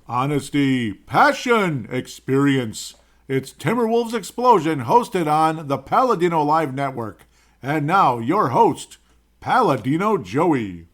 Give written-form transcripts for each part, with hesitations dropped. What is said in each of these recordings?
Honesty, passion, experience. It's Timberwolves Explosion, hosted on the Paladinolive network. And now, your host, Paladino Joey.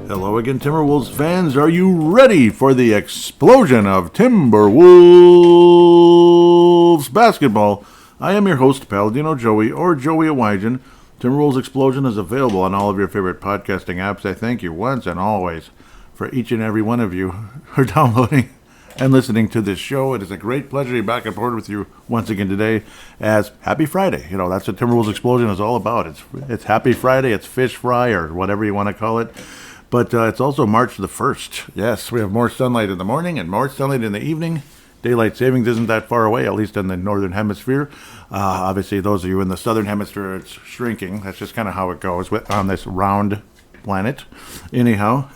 Hello again, Timberwolves fans. Are you ready for the explosion of Timberwolves basketball? I am your host, Paladino Joey, or Joey Awijan. Timberwolves Explosion is available on all of your favorite podcasting apps. I thank you once and always for each and every one of you who are downloading and listening to this show. It is a great pleasure to be back on board with you once again today as Happy Friday. You know, that's what Timberwolves Explosion is all about. It's Happy Friday, it's Fish Fry, or whatever you want to call it. But it's also March the 1st. Yes, we have more sunlight in the morning and more sunlight in the evening. Daylight savings isn't that far away, at least in the northern hemisphere. Obviously, those of you in the southern hemisphere, it's shrinking. That's just kind of how it goes on this round planet. Anyhow,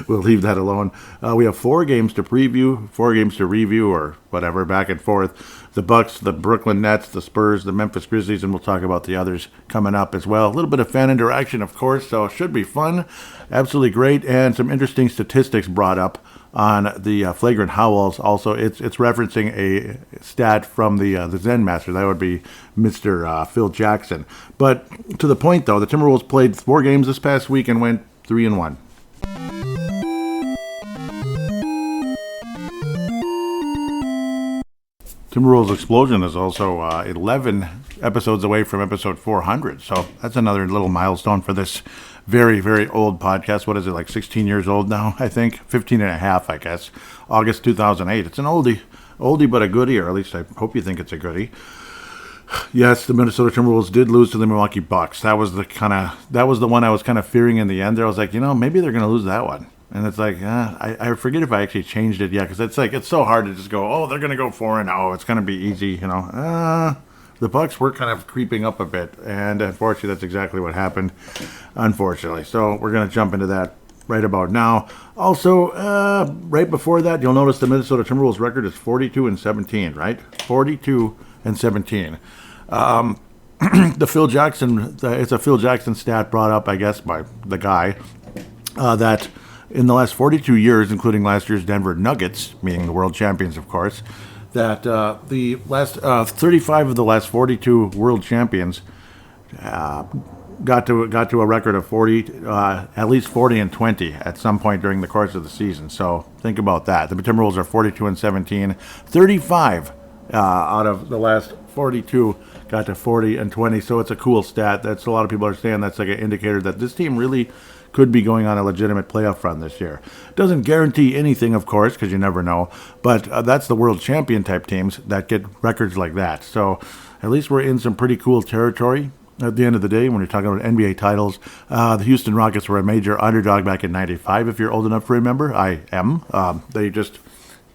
we'll leave that alone. We have 4 games to preview, 4 games to review, or whatever, back and forth. The Bucks, the Brooklyn Nets, the Spurs, the Memphis Grizzlies, and we'll talk about the others coming up as well. A little bit of fan interaction, of course, so it should be fun. Absolutely great, and some interesting statistics brought up on the flagrant howls. Also, it's referencing a stat from the Zen Master. That would be Mr. Phil Jackson. But to the point, though, the Timberwolves played 4 games this past week and went 3-1. Timberwolves Explosion is also 11 episodes away from episode 400, so that's another little milestone for this very, very old podcast. What is it, like 16 years old now, I think? 15 and a half, I guess. August 2008. It's an oldie but a goodie, or at least I hope you think it's a goodie. Yes, the Minnesota Timberwolves did lose to the Milwaukee Bucks. That was the one I was kind of fearing in the end there. I was like, maybe they're going to lose that one. And it's like, I forget if I actually changed it yet, because it's so hard to just go, they're going to go 4-0. It's going to be easy, The Bucks were kind of creeping up a bit, and unfortunately, that's exactly what happened, unfortunately. So we're going to jump into that right about now. Also, right before that, you'll notice the Minnesota Timberwolves record is 42-17, right? 42-17. The Phil Jackson, it's a Phil Jackson stat brought up, I guess, by the guy, that in the last 42 years, including last year's Denver Nuggets, meaning the world champions, of course, that the last 35 of the last 42 world champions got to a record of 40, at least 40-20 at some point during the course of the season. So think about that. The Timberwolves are 42-17. 35 out of the last 42 got to 40-20. So it's a cool stat. That's a lot of people are saying that's like an indicator that this team really could be going on a legitimate playoff run this year. Doesn't guarantee anything, of course, because you never know, but that's the world champion type teams that get records like that. So at least we're in some pretty cool territory at the end of the day when you're talking about NBA titles. The Houston Rockets were a major underdog back in 95, if you're old enough to remember. I am. They just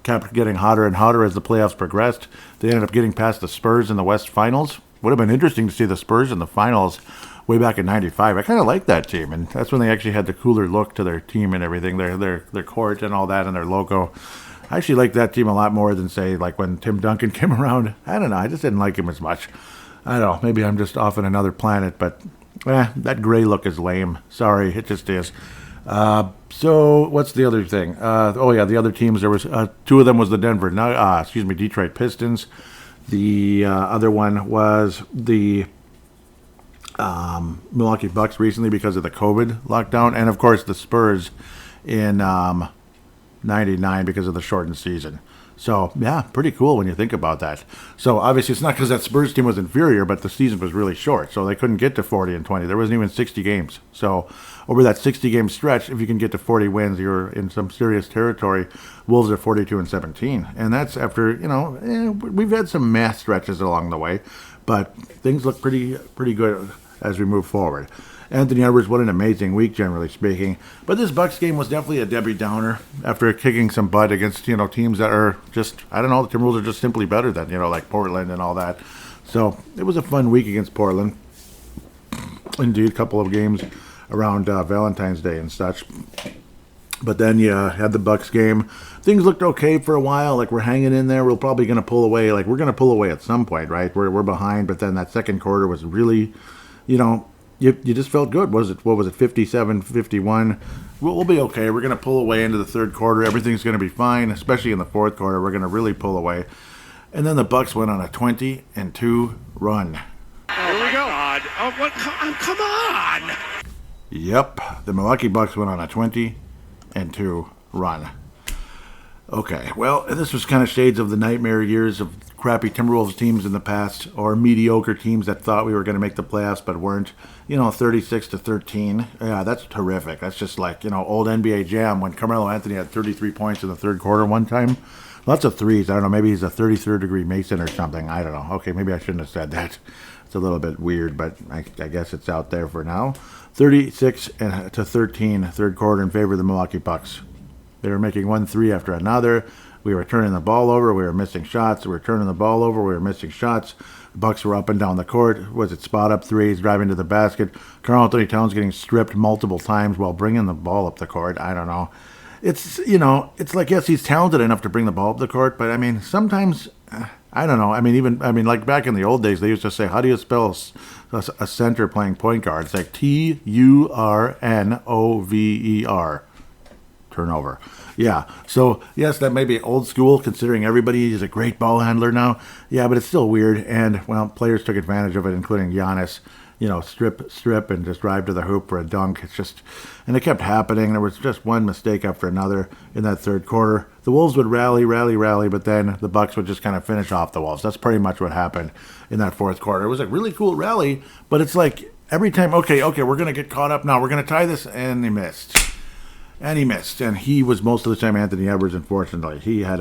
kept getting hotter and hotter as the playoffs progressed. They ended up getting past the Spurs in the West Finals. Would have been interesting to see the Spurs in the finals way back in 95. I kind of like that team, and that's when they actually had the cooler look to their team and everything, their court and all that, and their logo. I actually like that team a lot more than, say, like when Tim Duncan came around. I don't know, I just didn't like him as much. I don't know, maybe I'm just off on another planet, but that gray look is lame. Sorry, it just is. So what's the other thing? The other teams, there was 2 of them was the Detroit Pistons. The other one was the Milwaukee Bucks recently because of the COVID lockdown, and of course the Spurs in 99 because of the shortened season. So yeah, pretty cool when you think about that. So obviously it's not because that Spurs team was inferior, but the season was really short, so they couldn't get to 40-20. There wasn't even 60 games. So over that 60-game stretch, if you can get to 40 wins, you're in some serious territory. Wolves are 42-17, and that's after we've had some math stretches along the way, but things look pretty good as we move forward. Anthony Edwards, what an amazing week, generally speaking. But this Bucks game was definitely a Debbie Downer after kicking some butt against, teams that are just, the Timberwolves are just simply better than, like Portland and all that. So it was a fun week against Portland. Indeed, a couple of games around Valentine's Day and such. But then you had the Bucks game. Things looked okay for a while. Like, we're hanging in there. We're probably going to pull away. Like, we're going to pull away at some point, right? We're behind. But then that second quarter was really, you just felt good. What was it, 57, 51? We'll be okay. We're going to pull away into the third quarter. Everything's going to be fine, especially in the fourth quarter. We're going to really pull away. And then the Bucks went on a 20-2 run. Here we go. God. Oh, what? Come on. Yep. The Milwaukee Bucks went on a 20-2 run. Okay, well, this was kind of shades of the nightmare years of crappy Timberwolves teams in the past, or mediocre teams that thought we were going to make the playoffs but weren't. 36-13. Yeah, that's terrific. That's just like, old NBA Jam when Carmelo Anthony had 33 points in the third quarter one time. Lots of threes. I don't know, maybe he's a 33rd degree Mason or something. I don't know. Okay, maybe I shouldn't have said that. It's a little bit weird, but I guess it's out there for now. 36-13, third quarter in favor of the Milwaukee Bucks. They were making 1 3 after another. We were turning the ball over. We were missing shots. We were turning the ball over. We were missing shots. The Bucks were up and down the court. Was it spot-up threes, driving to the basket? Karl Anthony Towns getting stripped multiple times while bringing the ball up the court. I don't know. It's, it's like, yes, he's talented enough to bring the ball up the court, but, sometimes, I don't know. Like back in the old days, they used to say, how do you spell a center playing point guard? It's like Turnover. Turnover. Yeah. So, yes, that may be old school considering everybody is a great ball handler now. Yeah, but it's still weird. And, well, players took advantage of it, including Giannis. Strip, and just drive to the hoop for a dunk. It's just, and it kept happening. There was just one mistake after another in that third quarter. The Wolves would rally, but then the Bucks would just kind of finish off the Wolves. That's pretty much what happened in that fourth quarter. It was a really cool rally, but it's like every time, okay, we're going to get caught up now. We're going to tie this, and he missed. And he was most of the time Anthony Edwards, unfortunately. He had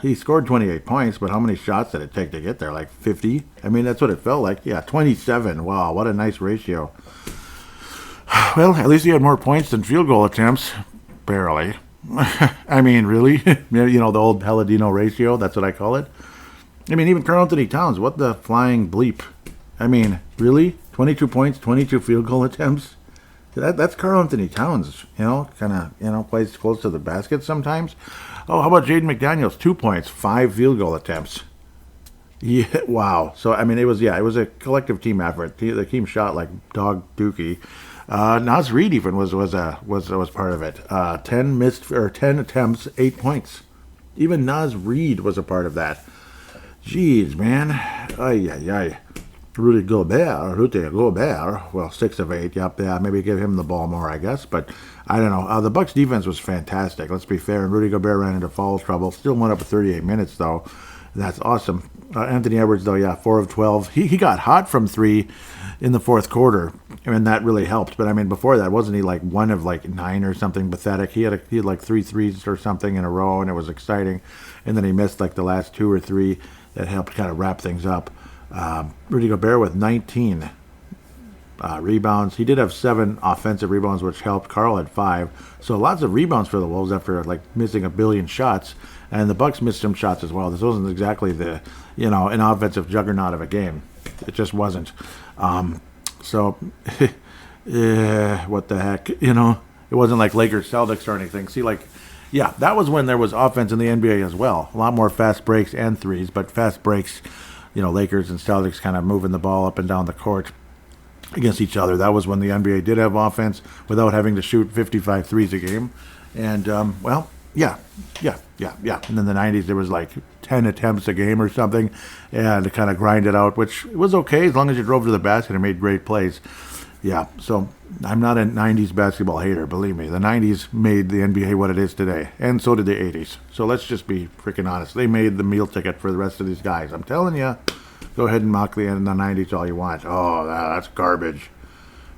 he scored 28 points, but how many shots did it take to get there? Like 50? That's what it felt like. Yeah, 27. Wow, what a nice ratio. Well, at least he had more points than field goal attempts. Barely. Really? The old Paladino ratio, that's what I call it. Even Karl Anthony Towns, what the flying bleep? Really? 22 points, 22 field goal attempts? That's Karl Anthony Towns, plays close to the basket sometimes. Oh, how about Jaden McDaniels? 2 points, 5 field goal attempts. Yeah, wow. So, it was a collective team effort. The team shot like dog dookie. Naz Reid even was part of it. 10 attempts, 8 points. Even Naz Reid was a part of that. Jeez, man. Ay. Rudy Gobert, well, 6 of 8, maybe give him the ball more, I guess, but I don't know. The Bucks defense was fantastic, let's be fair, and Rudy Gobert ran into foul trouble, still went up for 38 minutes, though. That's awesome. Anthony Edwards, though, 4 of 12. He got hot from 3 in the fourth quarter, and that really helped, but before that, wasn't he like 1 of 9 or something pathetic? He had like 3 threes or something in a row, and it was exciting, and then he missed like the last 2 or 3 that helped kind of wrap things up. Rudy Gobert with 19 rebounds. He did have 7 offensive rebounds, which helped. Karl had 5. So lots of rebounds for the Wolves after missing a billion shots. And the Bucks missed some shots as well. This wasn't exactly the, an offensive juggernaut of a game. It just wasn't. What the heck? It wasn't like Lakers Celtics or anything. See, that was when there was offense in the NBA as well. A lot more fast breaks and threes, but fast breaks. Lakers and Celtics kind of moving the ball up and down the court against each other. That was when the NBA did have offense without having to shoot 55 threes a game. And, And then the 90s, there was 10 attempts a game or something, and to kind of grind it out, which was okay as long as you drove to the basket and made great plays. Yeah, so I'm not a 90s basketball hater, believe me. The 90s made the NBA what it is today, and so did the 80s. So let's just be freaking honest. They made the meal ticket for the rest of these guys. I'm telling you, go ahead and mock the end of the 90s all you want. Oh, that's garbage.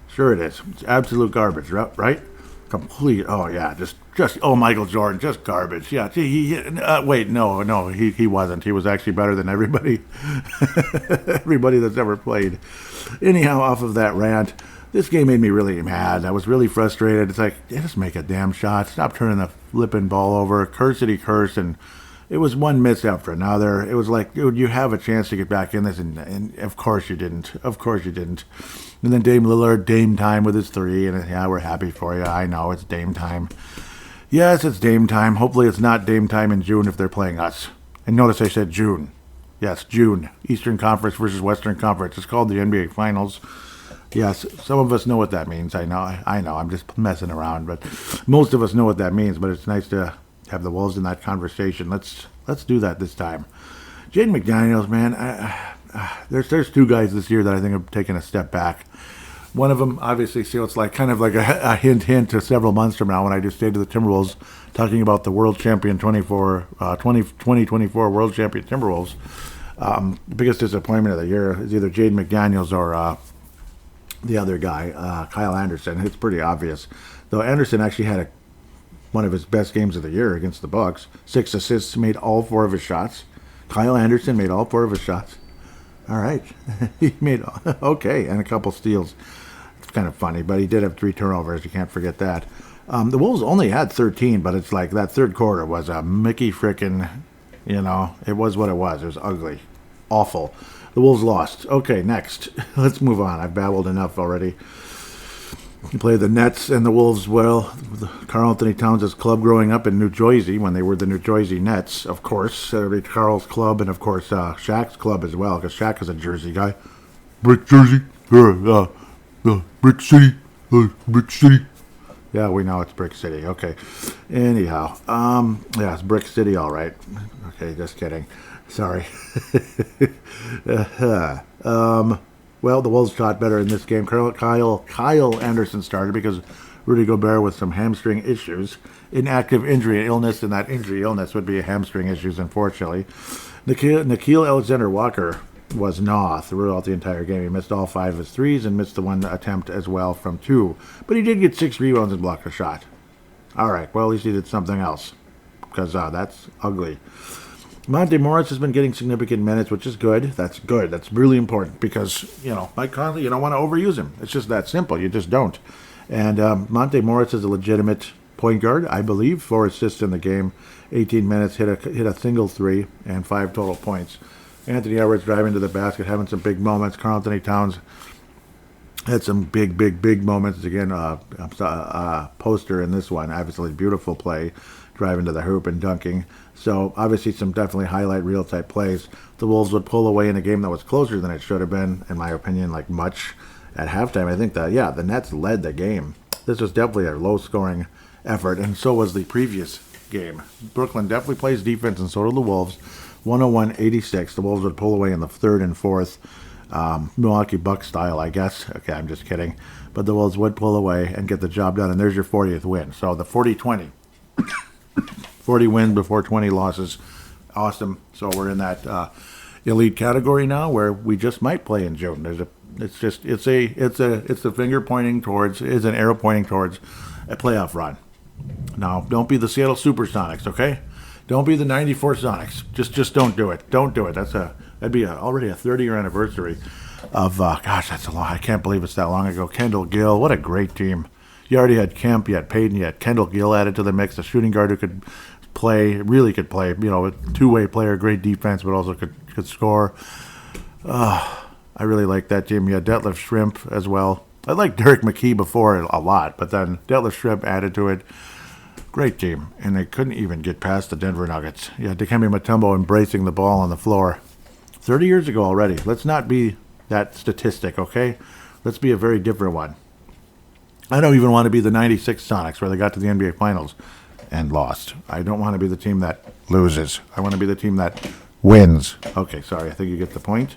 Sure it is. It's absolute garbage, right? Complete. Oh, yeah, just Michael Jordan, just garbage. Yeah, wait, no, he wasn't. He was actually better than everybody that's ever played. Anyhow, off of that rant, this game made me really mad. I was really frustrated. It's like, just make a damn shot. Stop turning the flipping ball over. Curse, and it was one miss after another. It was like, dude, you have a chance to get back in this, and of course you didn't. Of course you didn't. And then Dame Lillard, Dame time with his 3, and yeah, we're happy for you. I know, it's Dame time. Yes, it's Dame time. Hopefully it's not Dame time in June if they're playing us. And notice I said June. Yes, June. Eastern Conference versus Western Conference. It's called the NBA Finals. Yes, some of us know what that means. I know. I'm just messing around, but most of us know what that means. But it's nice to have the Wolves in that conversation. Let's do that this time. Jaden McDaniels, man, there's 2 guys this year that I think have taken a step back. One of them, obviously, so it's like kind of like a hint to several months from now when I do stay to the Timberwolves, talking about the world champion 2024 world champion Timberwolves. Biggest disappointment of the year is either Jaden McDaniels or the other guy, Kyle Anderson. It's pretty obvious. Though Anderson actually had one of his best games of the year against the Bucks. 6 assists, made all 4 of his shots. Kyle Anderson made all 4 of his shots. All right. He made, okay, and a couple steals. It's kind of funny, but he did have 3 turnovers. You can't forget that. The Wolves only had 13, but it's like that third quarter was a Mickey frickin', it was what it was. It was ugly. Awful. The Wolves lost. Okay, next. Let's move on. I've babbled enough already. He played the Nets and the Wolves well. Karl Anthony Towns' club growing up in New Jersey when they were the New Jersey Nets, of course. Karl's club and, of course, Shaq's club as well, because Shaq is a Jersey guy. Brick Jersey. Brick City. Brick City. Yeah, we know it's Brick City. Okay. Anyhow. Yeah, it's Brick City, all right. Okay, just kidding. Sorry. Well, the Wolves shot better in this game. Kyle Anderson started because Rudy Gobert with some hamstring issues. Inactive injury illness, and that injury illness would be hamstring issues, unfortunately. Nickeil Alexander-Walker was throughout the entire game. He missed all 5 of his threes and missed the 1 attempt as well from 2. But he did get 6 rebounds and blocked a shot. All right, well, at least he did something else, because that's ugly. Monte Morris has been getting significant minutes, which is good. That's good. That's really important because, Mike Conley, you don't want to overuse him. It's just that simple. You just don't. And Monte Morris is a legitimate point guard, I believe. 4 assists in the game, 18 minutes, hit a single 3, and 5 total points. Anthony Edwards driving to the basket, having some big moments. Karl Anthony Towns had some big moments. Again, poster in this one. Obviously, beautiful play, driving to the hoop and dunking. So, obviously, some definitely highlight reel type plays. The Wolves would pull away in a game that was closer than it should have been, in my opinion, like much at halftime. I think that, the Nets led the game. This was definitely a low-scoring effort, and so was the previous game. Brooklyn definitely plays defense, and so do the Wolves. 101-86. The Wolves would pull away in the 3rd and 4th. Milwaukee Bucks style, I guess. Okay, I'm just kidding. But the Wolves would pull away and get the job done, and there's your 40th win. So the 40-20. 40 wins before 20 losses. Awesome. So we're in that elite category now where we just might play in June. It's the finger pointing towards, is an arrow pointing towards a playoff run. Now, don't be the Seattle Supersonics, okay? Don't be the 94 Sonics. Just don't do it. Don't do it. That'd be already a 30-year anniversary of, that's I can't believe it's that long ago. Kendall Gill, what a great team. You already had Kemp, you had Payton, you had Kendall Gill added to the mix, a shooting guard who could really could play, a two-way player, great defense, but also could score. I really like that team. You had Detlef Schrempf as well. I liked Derek McKee before a lot, but then Detlef Schrempf added to it. Great team, and they couldn't even get past the Denver Nuggets. You had Dikembe Mutombo embracing the ball on the floor. 30 years ago already. Let's not be that statistic, okay? Let's be a very different one. I don't even want to be the 96 Sonics where they got to the NBA Finals and lost. I don't want to be the team that loses. I want to be the team that wins. Okay, sorry. I think you get the point.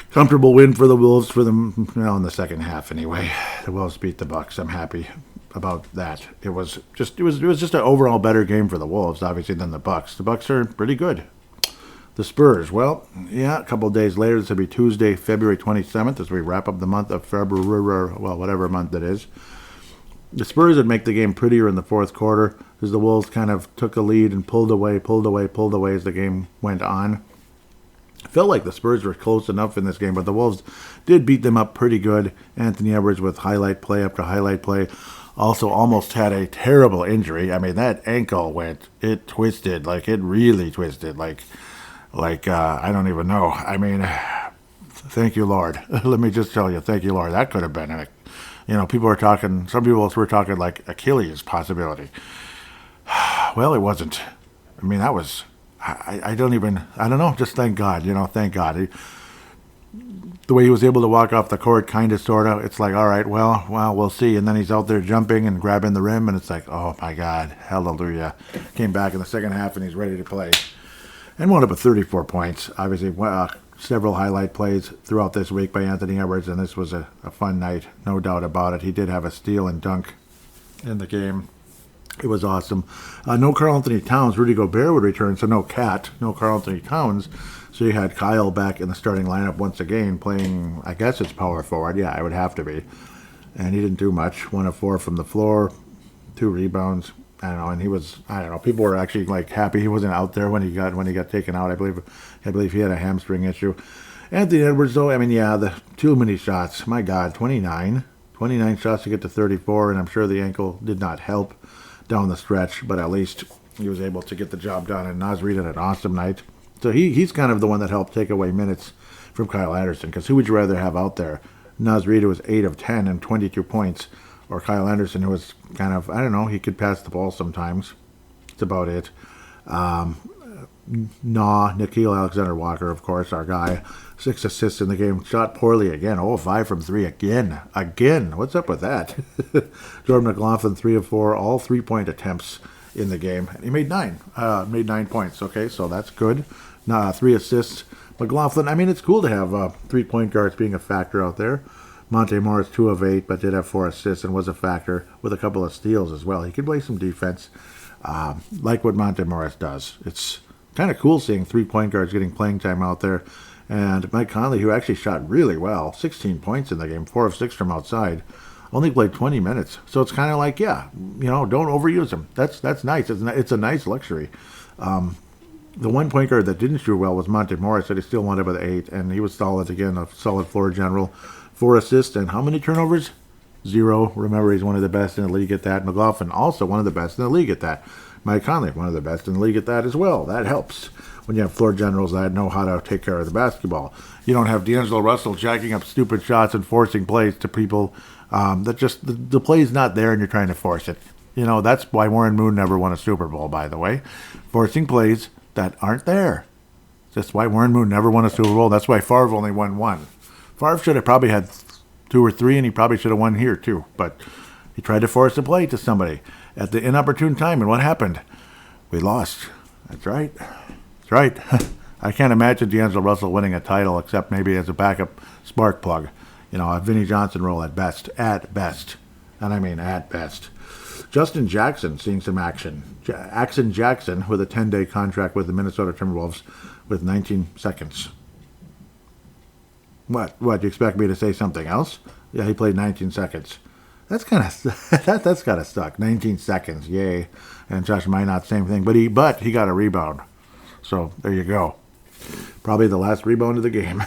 Comfortable win for the Wolves in the second half anyway. The Wolves beat the Bucks. I'm happy about that. It was just an overall better game for the Wolves, obviously, than the Bucks. The Bucks are pretty good. The Spurs, a couple of days later, this will be Tuesday, February 27th, as we wrap up the month of February, whatever month it is. The Spurs would make the game prettier in the fourth quarter as the Wolves kind of took a lead and pulled away as the game went on. Felt like the Spurs were close enough in this game, but the Wolves did beat them up pretty good. Anthony Edwards with highlight play after highlight play. also almost had a terrible injury. I mean, that ankle it twisted, like it really twisted, like I don't even know. I mean, thank you, Lord. Let me just tell you, thank you, Lord. That could have been, some people were talking like Achilles possibility. Well, it wasn't. I mean, that was, I don't know, just thank God, thank God. The way he was able to walk off the court, kind of, sort of, it's like, all right, well, we'll see. And then he's out there jumping and grabbing the rim, and it's like, oh, my God, hallelujah. Came back in the second half, and he's ready to play. And wound up with 34 points. Obviously, several highlight plays throughout this week by Anthony Edwards, and this was a fun night, no doubt about it. He did have a steal and dunk in the game. It was awesome. No Karl Anthony Towns. Rudy Gobert would return, so no Karl Anthony Towns. So you had Kyle back in the starting lineup once again, playing, I guess it's power forward. Yeah, it would have to be. And he didn't do much. 1 of 4 from the floor, 2 rebounds. I don't know, and he was, I don't know, people were actually like happy he wasn't out there when he got taken out. I believe he had a hamstring issue. Anthony Edwards, though, I mean, yeah, the too many shots. My God, 29 shots to get to 34, and I'm sure the ankle did not help down the stretch, but at least he was able to get the job done. And Naz Reid had an awesome night. So he's kind of the one that helped take away minutes from Kyle Anderson, because who would you rather have out there? Naz Reid, who was 8 of 10 and 22 points, or Kyle Anderson, who was kind of, I don't know, he could pass the ball sometimes. That's about it. Nickeil Alexander-Walker, of course, our guy. 6 assists in the game. Shot poorly again. 5 from 3 again. What's up with that? Jordan McLaughlin, 3 of 4, all 3-point attempts in the game. And he made 9. Made 9 points. Okay, so that's good. 3 assists. McLaughlin, I mean, it's cool to have 3-point guards being a factor out there. Monte Morris, 2 of 8, but did have 4 assists and was a factor with a couple of steals as well. He could play some defense, like what Monte Morris does. It's kind of cool seeing 3-point guards getting playing time out there. And Mike Conley, who actually shot really well, 16 points in the game, 4 of 6 from outside, only played 20 minutes. So it's kind of like, yeah, don't overuse him. That's nice. It's a nice luxury. The one point guard that didn't shoot well was Monte Morris, that he still wound up with 8, and he was solid again, a solid floor general. 4 assists, and how many turnovers? 0. Remember, he's one of the best in the league at that. McLaughlin, also one of the best in the league at that. Mike Conley, one of the best in the league at that as well. That helps when you have floor generals that know how to take care of the basketball. You don't have D'Angelo Russell jacking up stupid shots and forcing plays to people that just, the play's not there and you're trying to force it. That's why Warren Moon never won a Super Bowl, by the way. Forcing plays that aren't there. That's why Warren Moon never won a Super Bowl. That's why Favre only won 1. Favre should have probably had 2 or 3, and he probably should have won here too. But he tried to force a play to somebody at the inopportune time, and what happened? We lost. That's right. I can't imagine D'Angelo Russell winning a title except maybe as a backup spark plug. A Vinnie Johnson role at best. And I mean at best. Justin Jackson seeing some action. Jackson with a 10-day contract with the Minnesota Timberwolves with 19 seconds. What? You expect me to say something else? Yeah, he played 19 seconds. That's kind of that's kind of stuck. 19 seconds, yay. And Josh Minot, same thing. But he got a rebound. So there you go. Probably the last rebound of the game.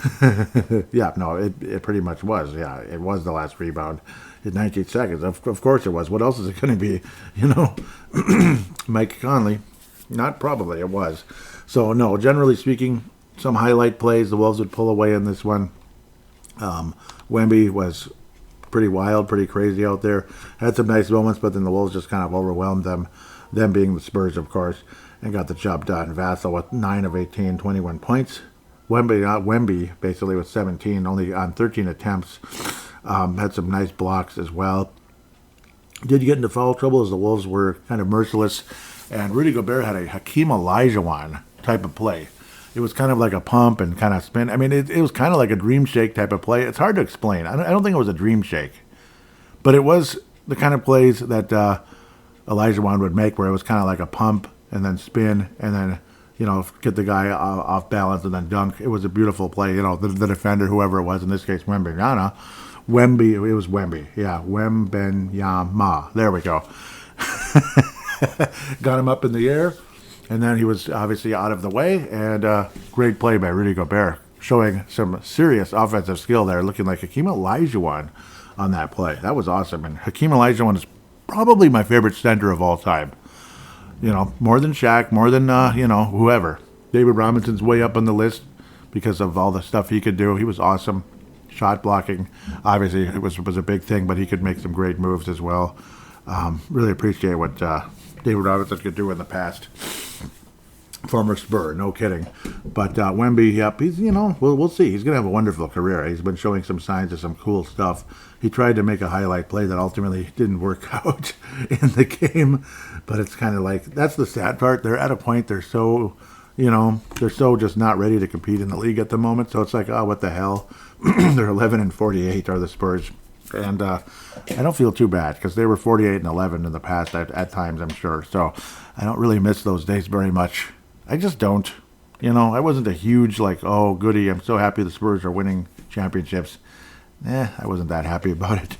Yeah, no, it pretty much was. Yeah, it was the last rebound in 19 seconds. Of course it was. What else is it going to be? Mike Conley. Not probably, it was. So, no, generally speaking, some highlight plays. The Wolves would pull away in this one. Wemby was pretty wild, pretty crazy out there. Had some nice moments, but then the Wolves just kind of overwhelmed them being the Spurs, of course, and got the job done. Vassell with 9 of 18, 21 points. Wemby basically with 17, only on 13 attempts. Had some nice blocks as well. Did get into foul trouble as the Wolves were kind of merciless, and Rudy Gobert had a Hakeem Olajuwon type of play. It was kind of like a pump and kind of spin. I mean, it was kind of like a dream shake type of play. It's hard to explain. I don't think it was a dream shake, but it was the kind of plays that Olajuwon would make, where it was kind of like a pump and then spin and then get the guy off balance and then dunk. It was a beautiful play. The defender, whoever it was, in this case Wembenyama. It was Wemby. Yeah, Wembenyama. There we go. Got him up in the air. And then he was obviously out of the way, and great play by Rudy Gobert, showing some serious offensive skill there, looking like Hakeem Olajuwon on that play. That was awesome. And Hakeem Olajuwon is probably my favorite center of all time. More than Shaq, more than, whoever. David Robinson's way up on the list because of all the stuff he could do. He was awesome. Shot blocking, obviously, it was a big thing, but he could make some great moves as well. Really appreciate what David Robinson could do in the past. Former Spur, no kidding. But Wemby, yep, he's, we'll see. He's going to have a wonderful career. He's been showing some signs of some cool stuff. He tried to make a highlight play that ultimately didn't work out in the game. But it's kind of like, that's the sad part. They're at a point, they're so just not ready to compete in the league at the moment. So it's like, oh, what the hell? They're 11-48 are the Spurs. And I don't feel too bad because they were 48-11 in the past at times, I'm sure. So I don't really miss those days very much. I just don't. I wasn't a huge, oh, goody, I'm so happy the Spurs are winning championships. I wasn't that happy about it.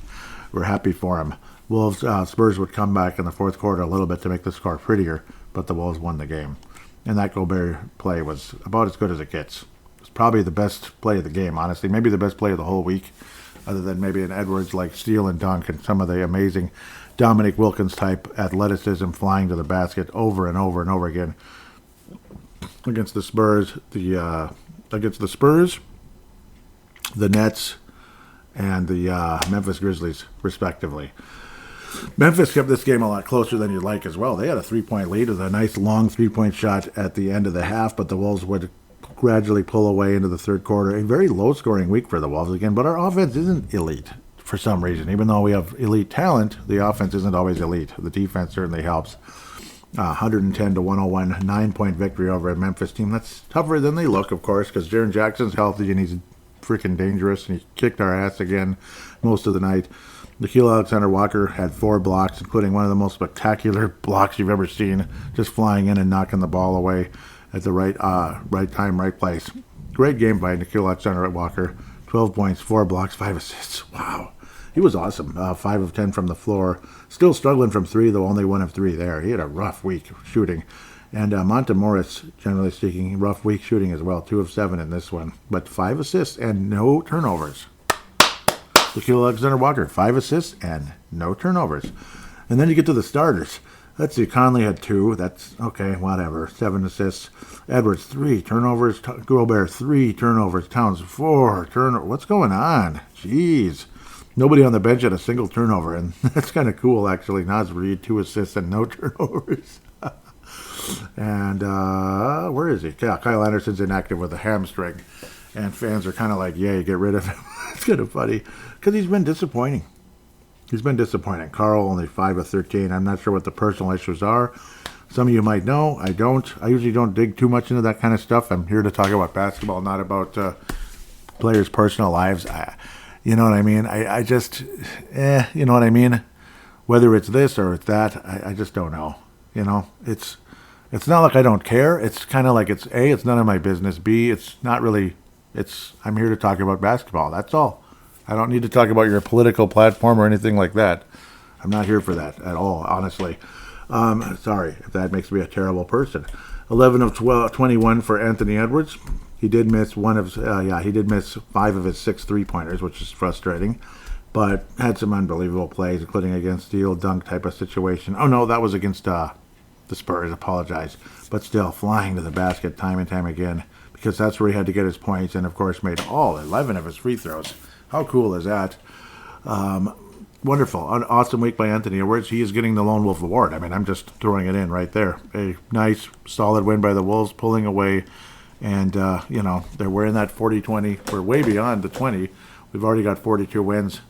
We're happy for them. Wolves, Spurs would come back in the fourth quarter a little bit to make the score prettier, but the Wolves won the game. And that Gobert play was about as good as it gets. It was probably the best play of the game, honestly. Maybe the best play of the whole week, other than maybe an Edwards steal and dunk and some of the amazing Dominic Wilkins type athleticism flying to the basket over and over and over again. Against the Spurs, the Nets, and the Memphis Grizzlies, respectively. Memphis kept this game a lot closer than you'd like as well. They had a 3-point lead with a nice long 3-point shot at the end of the half, but the Wolves would gradually pull away into the third quarter. A very low-scoring week for the Wolves again, but our offense isn't elite for some reason. Even though we have elite talent, the offense isn't always elite. The defense certainly helps. 110-101, 9-point victory over a Memphis team. That's tougher than they look, of course, because Jaren Jackson's healthy and he's freaking dangerous, and he kicked our ass again most of the night. Nickeil Alexander-Walker had 4 blocks, including one of the most spectacular blocks you've ever seen, just flying in and knocking the ball away at the right time, right place. Great game by Nickeil Alexander-Walker. 12 points, 4 blocks, 5 assists. Wow. He was awesome. 5 of 10 from the floor. Still struggling from 3, though only 1 of 3 there. He had a rough week shooting. And Monte Morris, generally speaking, rough week shooting as well. 2 of 7 in this one. But 5 assists and no turnovers. Nickeil Alexander-Walker, 5 assists and no turnovers. And then you get to the starters. Let's see, Conley had 2. That's okay, whatever. 7 assists. Edwards, 3 turnovers. Gobert, 3 turnovers. Towns, 4 turnovers. What's going on? Jeez. Nobody on the bench had a single turnover, and that's kind of cool, actually. Naz Reid, 2 assists and no turnovers. And where is he? Yeah, Kyle Anderson's inactive with a hamstring, and fans are kind of like, yay, get rid of him. It's kind of funny, because he's been disappointing. Carl, only 5 of 13. I'm not sure what the personal issues are. Some of you might know. I don't. I usually don't dig too much into that kind of stuff. I'm here to talk about basketball, not about players' personal lives. You know what I mean? I just, you know what I mean? Whether it's this or it's that, I just don't know. It's not like I don't care. It's kind of like it's A, it's none of my business. B, it's not really, I'm here to talk about basketball. That's all. I don't need to talk about your political platform or anything like that. I'm not here for that at all, honestly. Sorry if that makes me a terrible person. 11 of 21 for Anthony Edwards. He did miss 5 of his 6 3-pointers, which is frustrating, but had some unbelievable plays, including against steal dunk type of situation. Oh no, that was against the Spurs. Apologize, but still flying to the basket time and time again, because that's where he had to get his points, and of course made all 11 of his free throws. How cool is that? Wonderful, an awesome week by Anthony Edwards. He is getting the Lone Wolf Award. I mean, I'm just throwing it in right there. A nice, solid win by the Wolves, pulling away. And, they're wearing that 40-20. We're way beyond the 20. We've already got 42 wins.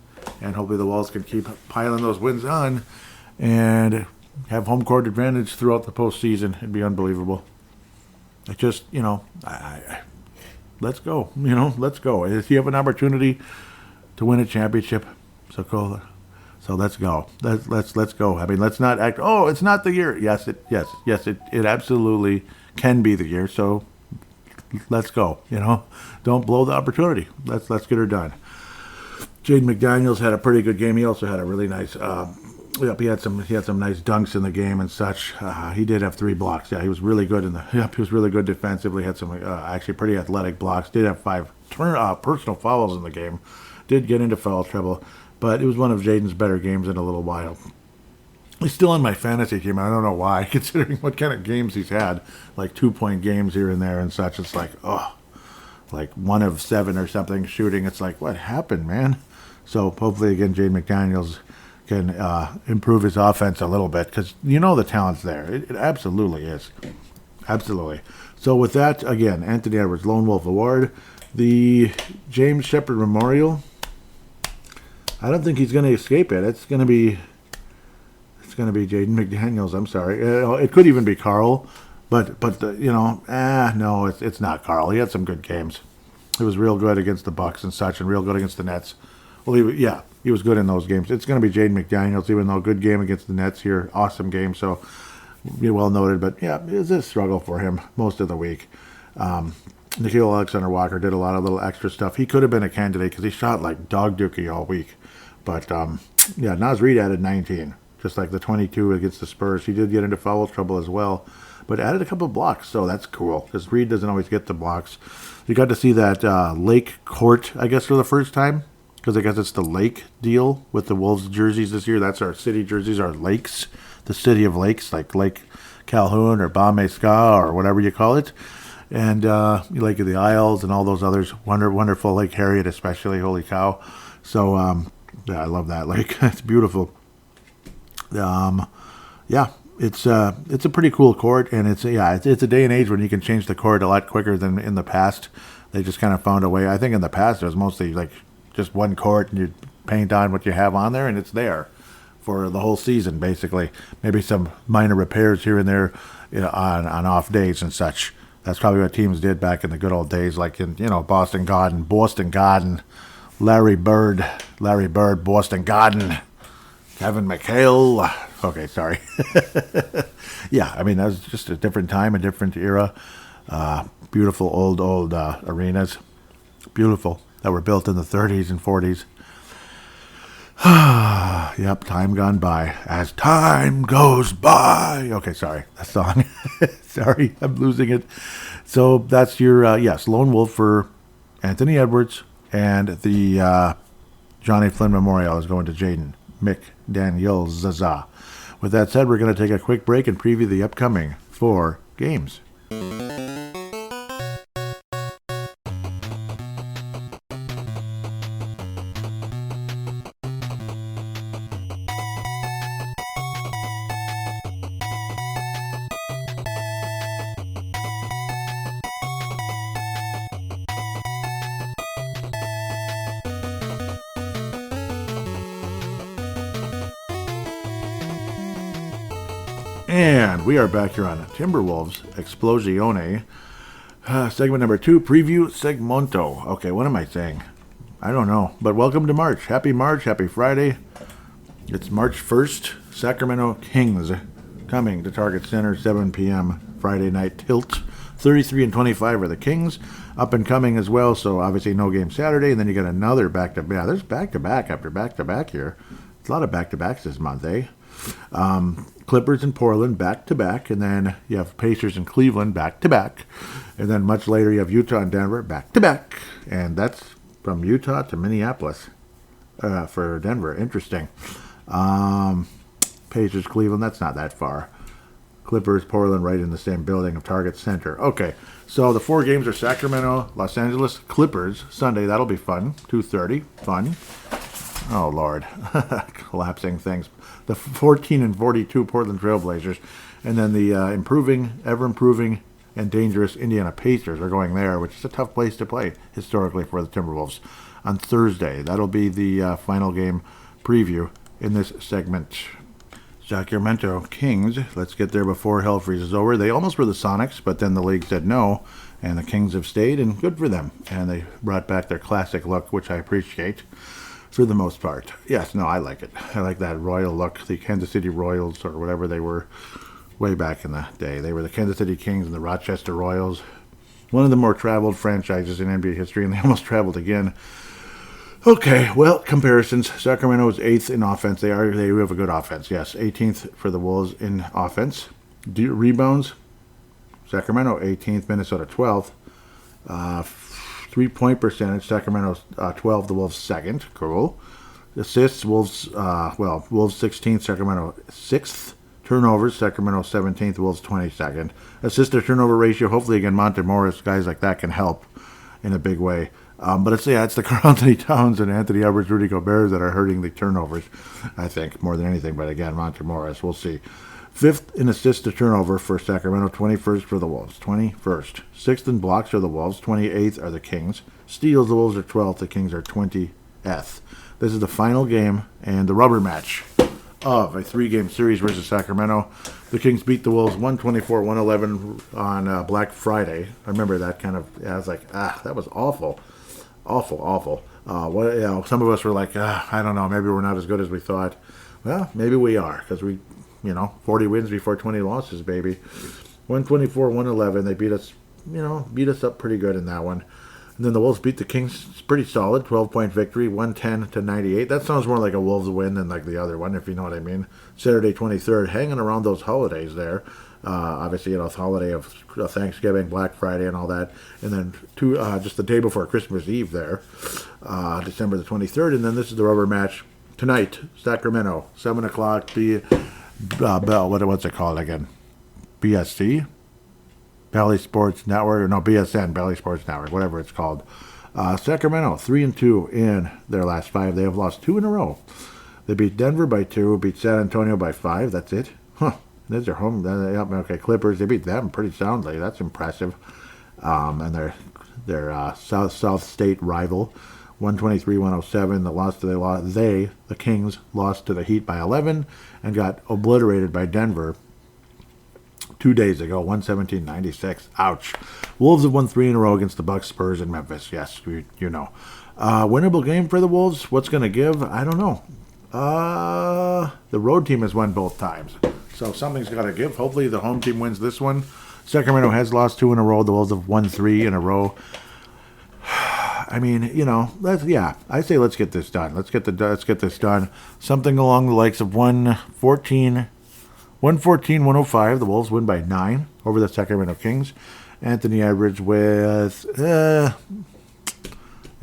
And hopefully the Wolves can keep piling those wins on and have home court advantage throughout the postseason. It'd be unbelievable. It just, let's go. Let's go. If you have an opportunity to win a championship, so cool. So let's go. Let's go. I mean, let's not act, oh, it's not the year. Yes, it absolutely can be the year. So let's go. Don't blow the opportunity. Let's get her done. Jaden McDaniels had a pretty good game. He also had a really nice. He had some nice dunks in the game and such. He did have 3 blocks. Yeah, he was really good he was really good defensively. Had some actually pretty athletic blocks. Did have 5 personal fouls in the game. Did get into foul trouble, but it was one of Jaden's better games in a little while. He's still on my fantasy team. I don't know why, considering what kind of games he's had, like 2-point games here and there and such. It's like, oh, like 1 of 7 or something shooting. It's like, what happened, man? So hopefully, again, Jaden McDaniels can improve his offense a little bit, because the talent's there. It absolutely is. Absolutely. So with that, again, Anthony Edwards Lone Wolf Award. The James Shepard Memorial, I don't think he's going to escape it. It's going to be Jaden McDaniels. I'm sorry. It could even be Carl, but no, it's not Carl. He had some good games. He was real good against the Bucks and such, and real good against the Nets. Well, he was good in those games. It's going to be Jaden McDaniels, even though good game against the Nets here, awesome game. So, well noted. But yeah, it's a struggle for him most of the week. Nikhil Alexander-Walker did a lot of little extra stuff. He could have been a candidate because he shot like dog dookie all week. But Naz Reid added 19, just like the 22 against the Spurs. He did get into foul trouble as well, but added a couple of blocks, so that's cool because Reid doesn't always get the blocks. You got to see that Lake Court, I guess, for the first time, because I guess it's the Lake deal with the Wolves jerseys this year. That's our city jerseys, our lakes, the city of lakes, like Lake Calhoun or Ba-May-Ska or whatever you call it. And Lake of the Isles and all those others, wonderful Lake Harriet especially, holy cow. So, I love that lake. It's beautiful. It's a pretty cool court, and it's a day and age when you can change the court a lot quicker than in the past. They just kind of found a way. I think in the past it was mostly like just one court, and you paint on what you have on there, and it's there for the whole season, basically. Maybe some minor repairs here and there on off days and such. That's probably what teams did back in the good old days, like in Boston Garden, Larry Bird, Boston Garden, Kevin McHale. Okay, sorry. Yeah, I mean, that was just a different time, a different era. Beautiful old arenas, beautiful, that were built in the 30s and 40s. Yep, time gone by. As time goes by. Okay, sorry, that song. Sorry, I'm losing it. So that's your, Lone Wolf for Anthony Edwards, and the Johnny Flynn Memorial is going to Jaden McDaniels. With that said, we're going to take a quick break and preview the upcoming 4 games. And we are back here on Timberwolves Explosione. Segment number 2, preview segmento. Okay, what am I saying? I don't know. But welcome to March. Happy March. Happy Friday. It's March 1st. Sacramento Kings coming to Target Center, 7 p.m. Friday night tilt. 33-25 are the Kings. Up and coming as well, so obviously no game Saturday. And then you got another back-to-back. Yeah, there's back-to-back after back-to-back here. It's a lot of back-to-backs this month, eh? Clippers and Portland back-to-back, and then you have Pacers and Cleveland back-to-back, and then much later you have Utah and Denver back-to-back, and that's from Utah to Minneapolis for Denver. Interesting. Pacers, Cleveland, that's not that far. Clippers, Portland, right in the same building of Target Center. Okay, so the 4 games are Sacramento, Los Angeles, Clippers, Sunday. That'll be fun. 2:30, fun. Oh, Lord. Collapsing things. The 14-42 Portland Trailblazers. And then the ever-improving, and dangerous Indiana Pacers are going there, which is a tough place to play historically for the Timberwolves. On Thursday, that'll be the final game preview in this segment. Sacramento Kings, let's get there before hell freezes over. They almost were the Sonics, but then the league said no, and the Kings have stayed, and good for them. And they brought back their classic look, which I appreciate. For the most part. Yes, no, I like it. I like that royal look. The Kansas City Royals, or whatever they were way back in the day. They were the Kansas City Kings and the Rochester Royals. One of the more traveled franchises in NBA history, and they almost traveled again. Okay, well, comparisons. Sacramento is 8th in offense. They have a good offense, yes. 18th for the Wolves in offense. Rebounds, Sacramento 18th, Minnesota 12th. 3-point percentage, Sacramento 12, the Wolves 2nd. Cool. Assists, Wolves, Wolves 16th, Sacramento 6th. Turnovers, Sacramento 17th, Wolves 22nd. Assist to turnover ratio, hopefully again, Monte Morris, guys like that can help in a big way. But it's the Karl Anthony Towns and Anthony Edwards, Rudy Gobert that are hurting the turnovers, I think, more than anything. But again, Monte Morris, we'll see. 5th in assists to turnover for Sacramento, 21st for the Wolves, 21st. 6th in blocks are the Wolves, 28th are the Kings. Steals, the Wolves are 12th, the Kings are 20th. This is the final game and the rubber match of a 3-game series versus Sacramento. The Kings beat the Wolves 124-111 on Black Friday. I remember that I was like, that was awful. Awful. Some of us were like, I don't know, maybe we're not as good as we thought. Well, maybe we are, because we, 40 wins before 20 losses, baby. 124-111, they beat us up pretty good in that one. And then the Wolves beat the Kings. It's pretty solid, 12-point victory, 110-98. That sounds more like a Wolves win than like the other one, if you know what I mean. Saturday 23rd, hanging around those holidays there. Obviously, holiday of Thanksgiving, Black Friday, and all that. And then just the day before Christmas Eve there, December the 23rd. And then this is the rubber match tonight, Sacramento, 7 o'clock. Bell, what's it called again? BSC? Bally Sports Network, or no, BSN, Bally Sports Network, whatever it's called. Sacramento, 3-2 in their last 5. They have lost 2 in a row. They beat Denver by 2, beat San Antonio by 5. That's it. There's their home. Okay, Clippers. They beat them pretty soundly. That's impressive. And their South State rival, 123-107. The Kings lost to the Heat by 11 and got obliterated by Denver 2 days ago, 117-96. Ouch. Wolves have won 3 in a row against the Bucks, Spurs, and Memphis. Yes, you know. Winnable game for the Wolves. What's going to give? I don't know. The road team has won both times, so something's got to give. Hopefully the home team wins this one. Sacramento has lost 2 in a row. The Wolves have won 3 in a row. I mean, I say let's get this done. Let's get this done. Something along the likes of 114-105. The Wolves win by 9 over the Sacramento Kings. Anthony Edwards with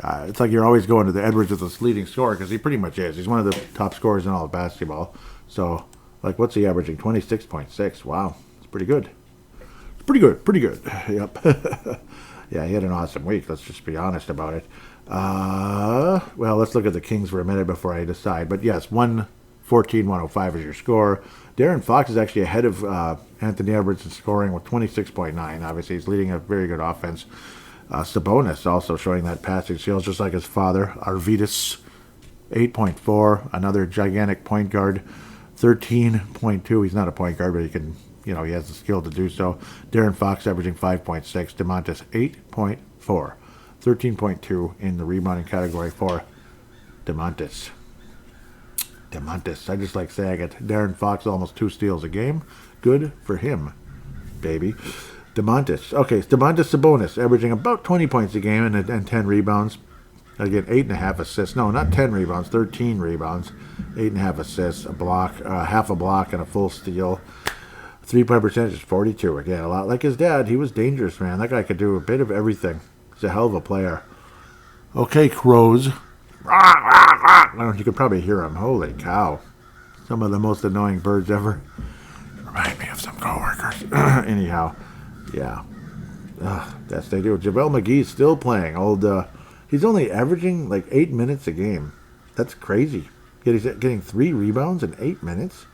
it's like you're always going to the Edwards as the leading scorer, because he pretty much is. He's one of the top scorers in all of basketball. So, what's he averaging? 26.6. Wow, it's pretty good. Pretty good. Yep. Yeah, he had an awesome week. Let's just be honest about it. Let's look at the Kings for a minute before I decide. But yes, 114-105 is your score. Darren Fox is actually ahead of Anthony Edwards in scoring with 26.9. Obviously, he's leading a very good offense. Sabonis also showing that passing skills, just like his father, Arvydas, 8.4. Another gigantic point guard, 13.2. He's not a point guard, but he can, he has the skill to do so. Darren Fox averaging 5.6. DeMontis, 8.4. 13.2 in the rebounding category for DeMontis. I just like saying it. Darren Fox, almost 2 steals a game. Good for him, baby. DeMontis. Okay, DeMontis Sabonis, averaging about 20 points a game and 10 rebounds. Again, 8.5 assists. No, not 10 rebounds, 13 rebounds. 8.5 assists, a block, half a block, and a full steal. 3-point percentage is 42. Again, a lot like his dad. He was dangerous, man. That guy could do a bit of everything. He's a hell of a player. Okay, Crows. You can probably hear them. Holy cow. Some of the most annoying birds ever. Remind me of some coworkers. Anyhow, yeah. Yes, they do. JaVale McGee's still playing. He's only averaging 8 minutes a game. That's crazy. Yet he's getting 3 rebounds in 8 minutes.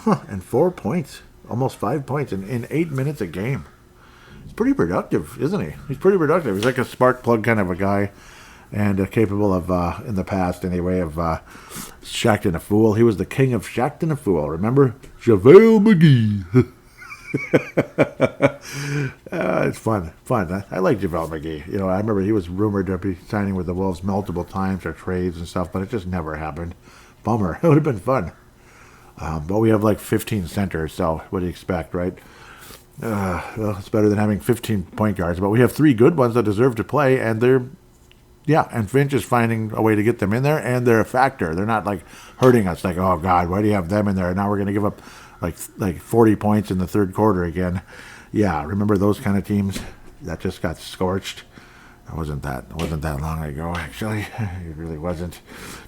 And 4 points. Almost 5 points in 8 minutes a game. He's pretty productive, isn't he? He's pretty productive. He's like a spark plug kind of a guy. And capable of, in the past anyway, of Shaqtin' a Fool. He was the king of Shaqtin' a Fool. Remember? JaVale McGee. It's fun. I like JaVale McGee. I remember he was rumored to be signing with the Wolves multiple times or trades and stuff, but it just never happened. Bummer. It would have been fun. But we have 15 centers, so what do you expect, right? It's better than having 15 point guards, but we have 3 good ones that deserve to play, and and Finch is finding a way to get them in there, and they're a factor. They're not hurting us. Oh God, why do you have them in there? Now we're going to give up 40 points in the third quarter again. Yeah, remember those kind of teams that just got scorched? It wasn't that long ago, actually. It really wasn't.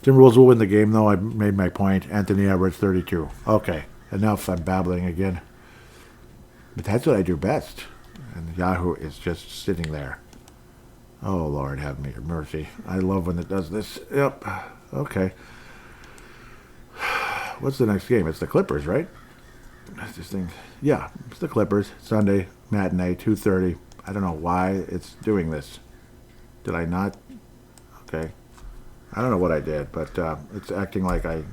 Timberwolves will win the game, though. I made my point. Anthony Edwards, 32. Okay, enough. I'm babbling again. But that's what I do best. And Yahoo is just sitting there. Oh, Lord, have mercy. I love when it does this. Yep. Okay. What's the next game? It's the Clippers, right? That's this thing. Yeah, it's the Clippers. Sunday, matinee, 2:30. I don't know why it's doing this. Did I not? Okay. I don't know what I did, but it's acting like I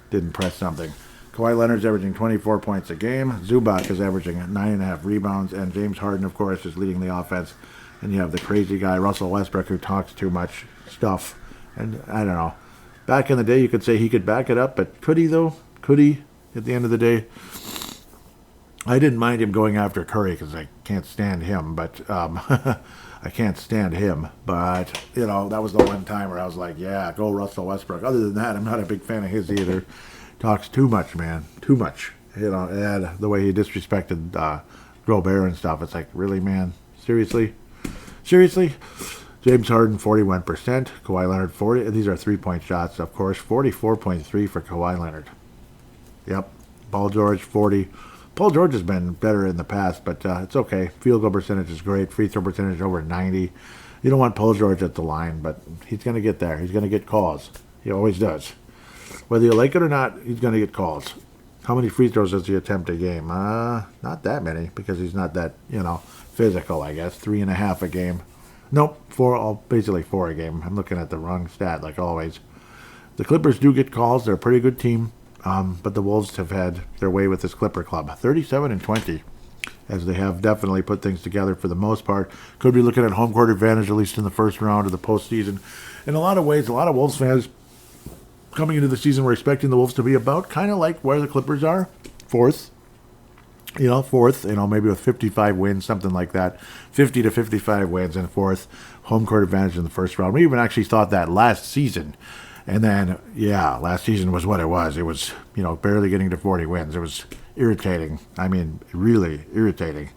didn't press something. Kawhi Leonard's averaging 24 points a game. Zubac is averaging 9.5 rebounds. And James Harden, of course, is leading the offense. And you have the crazy guy, Russell Westbrook, who talks too much stuff. And I don't know. Back in the day, you could say he could back it up, but could he, though? Could he, at the end of the day? I didn't mind him going after Curry because I can't stand him, but I can't stand him. But, you know, that was the one time where I was like, yeah, go Russell Westbrook. Other than that, I'm not a big fan of his either. Talks too much, man. Too much. You know, and the way he disrespected Gobert and stuff. It's like, really, man? Seriously? Seriously? James Harden, 41%. Kawhi Leonard, 40. These are three-point shots, of course. 44.3 for Kawhi Leonard. Yep. Paul George, 40. Paul George has been better in the past, but it's okay. Field goal percentage is great. Free throw percentage over 90. You don't want Paul George at the line, but he's going to get there. He's going to get calls. He always does. Whether you like it or not, he's going to get calls. How many free throws does he attempt a game? Not that many, because he's not that, physical, I guess. 3.5 a game. Nope, basically 4 a game. I'm looking at the wrong stat, like always. The Clippers do get calls. They're a pretty good team, but the Wolves have had their way with this Clipper club. 37-20, as they have definitely put things together for the most part. Could be looking at home court advantage, at least in the first round of the postseason. In a lot of ways, a lot of Wolves fans coming into the season were expecting the Wolves to be about kind of like where the Clippers are, fourth, maybe with 55 wins, something like that, 50 to 55 wins and fourth, home court advantage in the first round. We even actually thought that last season. And then, last season was what it was. It was, barely getting to 40 wins. It was irritating. I mean, really irritating.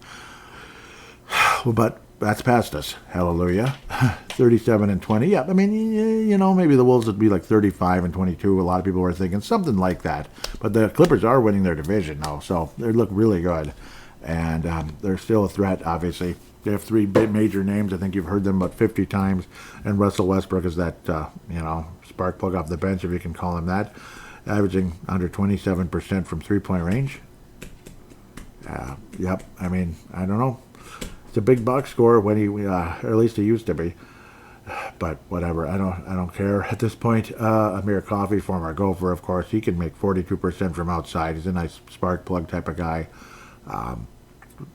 But that's past us. Hallelujah. 37-20. Yeah, I mean, maybe the Wolves would be like 35-22. A lot of people were thinking something like that. But the Clippers are winning their division now, so they look really good. And they're still a threat, obviously. They have 3 big major names. I think you've heard them about 50 times. And Russell Westbrook is that, spark plug off the bench, if you can call him that, averaging under 27% from three-point range. Yep. I mean, I don't know. It's a big box score when he, or at least he used to be. But whatever, I don't care at this point. Amir Coffey, former Gopher, of course, he can make 42% from outside. He's a nice spark plug type of guy.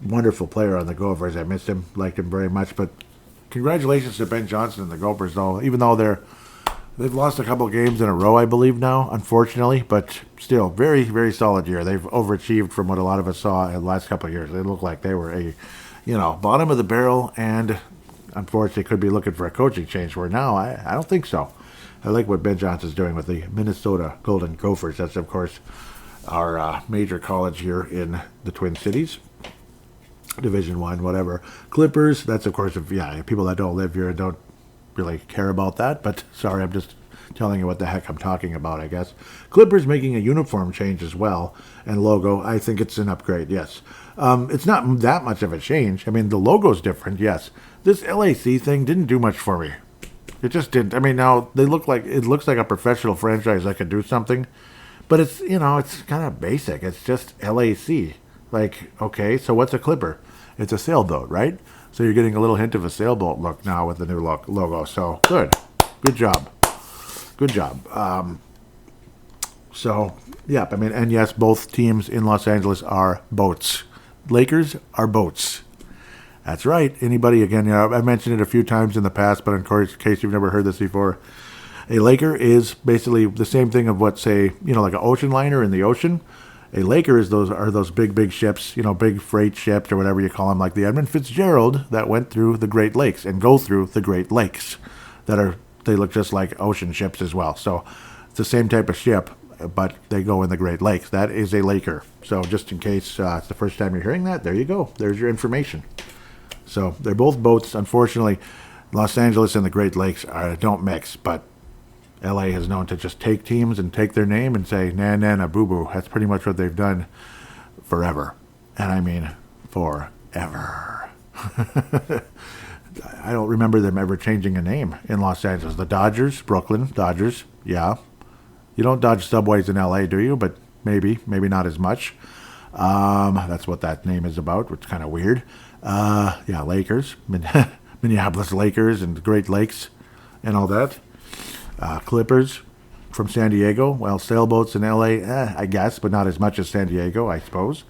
Wonderful player on the Gophers. I missed him, liked him very much. But congratulations to Ben Johnson and the Gophers, though. Even though they've lost a couple of games in a row, I believe now, unfortunately. But still, very, very solid year. They've overachieved from what a lot of us saw in the last couple of years. They look like they were a bottom of the barrel, and unfortunately could be looking for a coaching change, where now I don't think so. I like what Ben Johnson's doing with the Minnesota Golden Gophers. That's, of course, our major college here in the Twin Cities. Division I, whatever. Clippers, that's, of course, people that don't live here don't really care about that, but sorry, I'm just telling you what the heck I'm talking about, I guess. Clippers making a uniform change as well, and logo. I think it's an upgrade, yes. It's not that much of a change. I mean, the logo's different, yes. This LAC thing didn't do much for me. It just didn't. I mean, now it looks like a professional franchise that could do something, but it's, it's kind of basic. It's just LAC. Like, okay, so what's a Clipper? It's a sailboat, right? So you're getting a little hint of a sailboat look now with the new logo. So good job. So yeah, I mean, and yes, both teams in Los Angeles are boats. Lakers are boats. That's right. Anybody, again, I mentioned it a few times in the past, but in case you've never heard this before, a Laker is basically the same thing of what, say, like an ocean liner in the ocean. A Laker is those big ships, big freight ships or whatever you call them, like the Edmund Fitzgerald that went through the Great Lakes and go through the Great Lakes. They look just like ocean ships as well. So it's the same type of ship, but they go in the Great Lakes. That is a Laker. So just in case it's the first time you're hearing that, there you go. There's your information. So they're both boats. Unfortunately, Los Angeles and the Great Lakes don't mix, but LA is known to just take teams and take their name and say, na na na boo boo. That's pretty much what they've done forever. And I mean, forever. I don't remember them ever changing a name in Los Angeles. The Dodgers, Brooklyn, Dodgers, yeah. You don't dodge subways in LA, do you? But maybe not as much. That's what that name is about, which is kind of weird. Yeah, Lakers, Minneapolis Lakers and the Great Lakes and all that. Clippers from San Diego. Well, sailboats in LA, I guess, but not as much as San Diego, I suppose.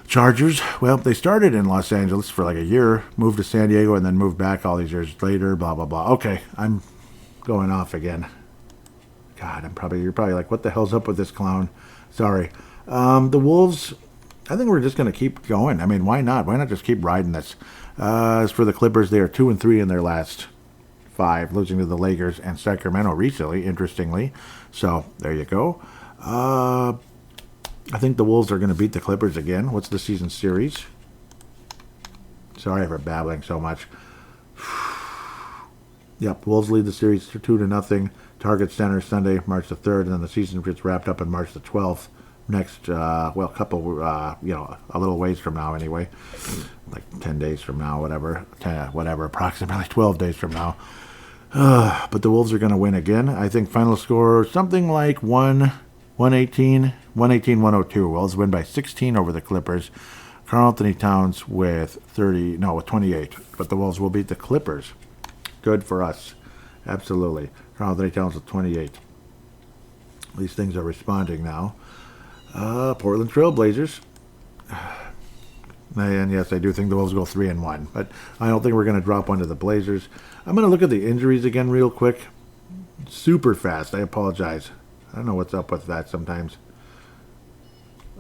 Chargers, well, they started in Los Angeles for like a year, moved to San Diego, and then moved back all these years later, blah, blah, blah. Okay, I'm going off again. God, you're probably like, what the hell's up with this clown? Sorry. The Wolves, I think we're just going to keep going. I mean, why not? Why not just keep riding this? As for the Clippers, they are 2-3 in their last 5, losing to the Lakers and Sacramento recently, interestingly. So, there you go. I think the Wolves are going to beat the Clippers again. What's the season series? Sorry for babbling so much. Yep, Wolves lead the series 2-0. Target Center Sunday, March the 3rd, and then the season gets wrapped up on March the 12th. Next, a little ways from now anyway. Like 10 days from now, whatever, approximately 12 days from now. But the Wolves are going to win again. I think final score, something like 118-102. Wolves win by 16 over the Clippers. Karl Anthony Towns with 28. But the Wolves will beat the Clippers. Good for us. Absolutely. Karl Anthony Towns with 28. These things are responding now. Portland Trail Blazers. And yes, I do think the Wolves go 3-1. But I don't think we're going to drop one to the Blazers. I'm going to look at the injuries again real quick. Super fast. I apologize. I don't know what's up with that sometimes.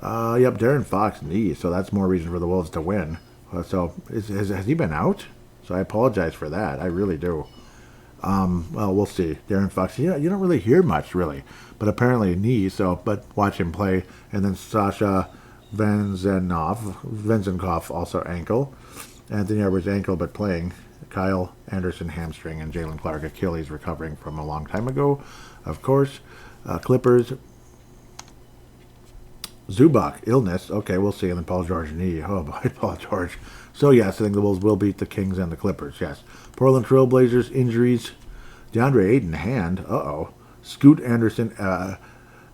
Yep, Darren Fox knee, so that's more reason for the Wolves to win. Has he been out? So I apologize for that. I really do. Well, we'll see. Darren Fox, you don't really hear much, really. But apparently a knee, but watch him play. And then Sasha Venzenkov, also ankle. Anthony Edwards ankle, but playing. Kyle Anderson hamstring, and Jalen Clark Achilles, recovering from a long time ago, of course. Clippers, Zubac, illness. Okay, we'll see. And then Paul George knee. Oh, boy, Paul George. So, yes, I think the Wolves will beat the Kings and the Clippers, yes. Portland Trail Blazers, injuries. DeAndre Ayton, hand. Uh-oh. Scoot Anderson,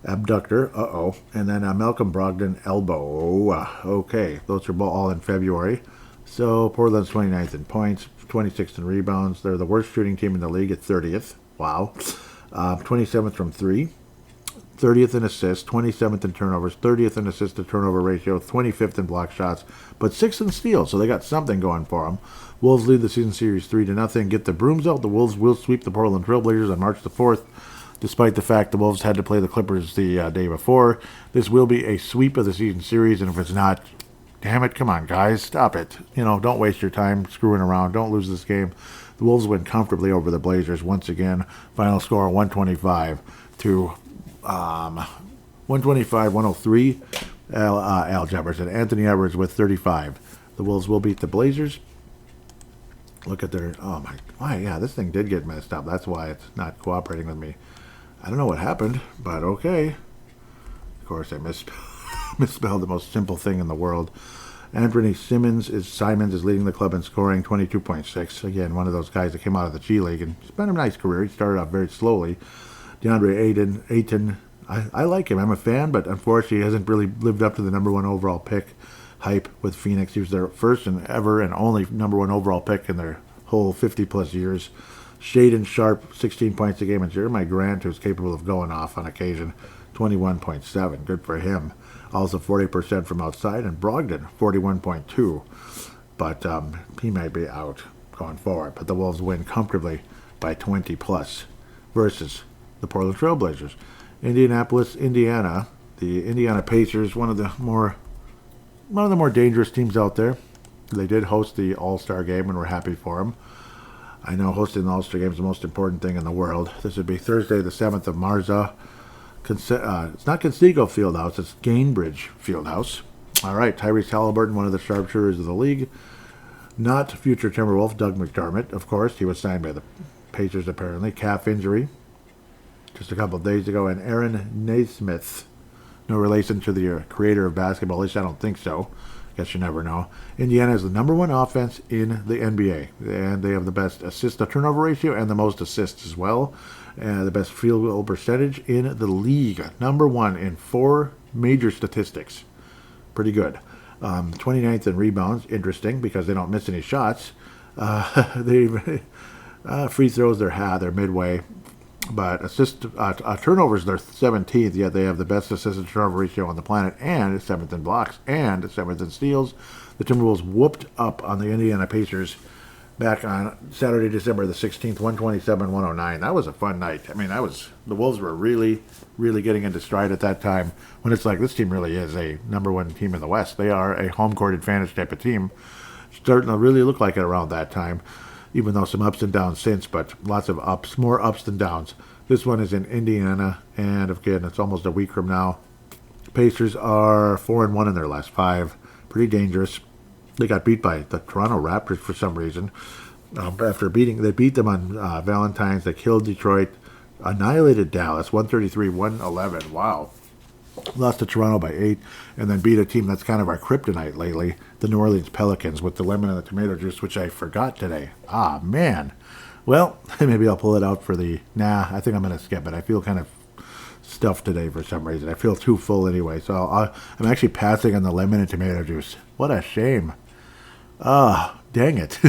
abductor. Uh-oh. And then Malcolm Brogdon, elbow. Okay, those are all in February. So, Portland's 29th in points, 26th in rebounds. They're the worst shooting team in the league at 30th. Wow. 27th from 3. 30th in assists, 27th in turnovers, 30th in assist-to-turnover ratio, 25th in block shots, but 6th in steals, so they got something going for them. Wolves lead the season series 3-0. Get the brooms out. The Wolves will sweep the Portland Trail Blazers on March the 4th, despite the fact the Wolves had to play the Clippers the day before. This will be a sweep of the season series, and if it's not, damn it, come on, guys, stop it. Don't waste your time screwing around. Don't lose this game. The Wolves win comfortably over the Blazers once again. Final score 125 to 125-103. Al Jefferson. Anthony Edwards with 35. The Wolves will beat the Blazers. Look at their... yeah, this thing did get messed up. That's why it's not cooperating with me. I don't know what happened, but okay. Of course, I misspelled the most simple thing in the world. Anthony Simons is leading the club in scoring, 22.6. Again, one of those guys that came out of the G League, and he's been a nice career. He started off very slowly. DeAndre Ayton, I like him. I'm a fan, but unfortunately he hasn't really lived up to the number 1 overall pick hype with Phoenix. He was their first and ever and only number 1 overall pick in their whole 50-plus years. Shaden Sharp, 16 points a game, and Jeremiah Grant, who's capable of going off on occasion, 21.7. Good for him. Also 40% from outside, and Brogdon, 41.2. But he might be out going forward. But the Wolves win comfortably by 20-plus versus the Portland Trail Blazers. Indianapolis, Indiana. The Indiana Pacers, one of the more dangerous teams out there. They did host the All-Star game, and we're happy for them. I know hosting the All-Star game is the most important thing in the world. This would be Thursday, the 7th of Marza. It's not Conseco Fieldhouse, it's Gainbridge Fieldhouse. All right, Tyrese Halliburton, one of the sharpshooters of the league. Not future Timberwolf Doug McDermott, of course. He was signed by the Pacers apparently. Calf injury just a couple of days ago. And Aaron Naismith, no relation to the creator of basketball. At least I don't think so. Guess you never know. Indiana is the number one offense in the NBA. And they have the best assist-to-turnover ratio and the most assists as well. The best field goal percentage in the league. Number one in 4 major statistics. Pretty good. 29th in rebounds. Interesting because they don't miss any shots. Free throws, they're midway. But turnovers, they're 17th, yet they have the best assist-to-turnover ratio on the planet, and 7th in blocks, and 7th in steals. The Timberwolves whooped up on the Indiana Pacers back on Saturday, December the 16th, 127-109. That was a fun night. I mean, the Wolves were really, really getting into stride at that time, when it's like, this team really is a number one team in the West. They are a home-court advantage type of team. Starting to really look like it around that time. Even though some ups and downs since, but lots of ups, more ups than downs. This one is in Indiana, and again, it's almost a week from now. Pacers are 4-1 in their last 5. Pretty dangerous. They got beat by the Toronto Raptors for some reason. They beat them on Valentine's. They killed Detroit, annihilated Dallas, 133-111. Wow. Lost to Toronto by 8, and then beat a team that's kind of our kryptonite lately, the New Orleans Pelicans, with the lemon and the tomato juice, which I forgot today. Ah, man. Well, maybe I'll pull it out for I think I'm going to skip it. I feel kind of stuffed today for some reason. I feel too full anyway, so I'm actually passing on the lemon and tomato juice. What a shame. Dang it.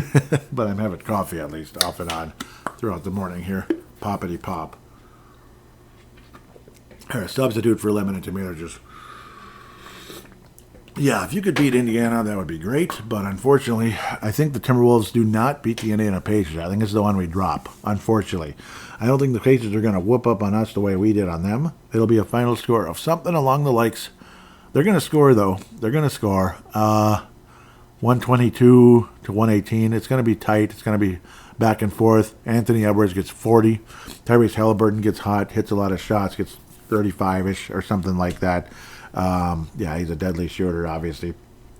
But I'm having coffee at least, off and on, throughout the morning here. Poppity pop. A substitute for lemon and tomato juice. Yeah, if you could beat Indiana, that would be great. But unfortunately, I think the Timberwolves do not beat the Indiana Pacers. I think it's the one we drop, unfortunately. I don't think the Pacers are going to whoop up on us the way we did on them. It'll be a final score of something along the likes. They're going to score, though. They're going to score 122 to 118. It's going to be tight. It's going to be back and forth. Anthony Edwards gets 40. Tyrese Halliburton gets hot, hits a lot of shots, gets 35-ish or something like that. He's a deadly shooter, obviously.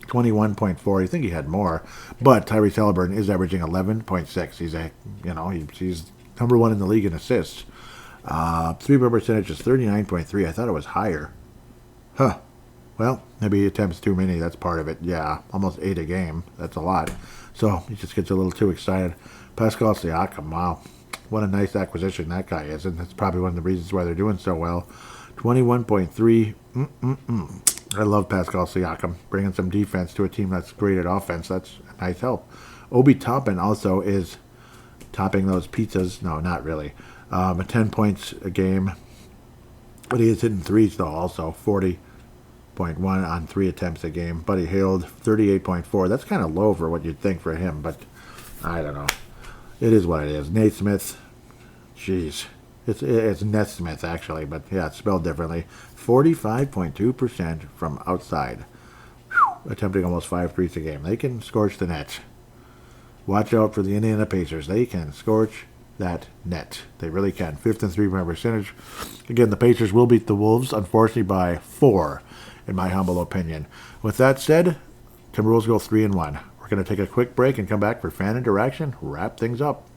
21.4. You think he had more, but Tyrese Halliburton is averaging 11.6. He's number one in the league in assists. 3-point percentage is 39.3. I thought it was higher. Huh. Well, maybe he attempts too many. That's part of it. Yeah, almost 8 a game. That's a lot. So he just gets a little too excited. Pascal Siakam, wow. What a nice acquisition that guy is, and that's probably one of the reasons why they're doing so well. 21.3. I love Pascal Siakam. Bringing some defense to a team that's great at offense. That's a nice help. Obi Toppin also is topping those pizzas. No, not really. 10 points a game. But he is hitting threes, though, also. 40.1 on 3 attempts a game. Buddy Hield, 38.4. That's kind of low for what you'd think for him, but I don't know. It is what it is. Naismith, jeez. It's Nesmith, actually, but yeah, it's spelled differently. 45.2% from outside. Whew, attempting almost 5 threes a game. They can scorch the net. Watch out for the Indiana Pacers. They can scorch that net. They really can. 5th in 3-point percentage. Again, the Pacers will beat the Wolves, unfortunately, by 4, in my humble opinion. With that said, Timberwolves go 3-1. We're going to take a quick break and come back for fan interaction, wrap things up.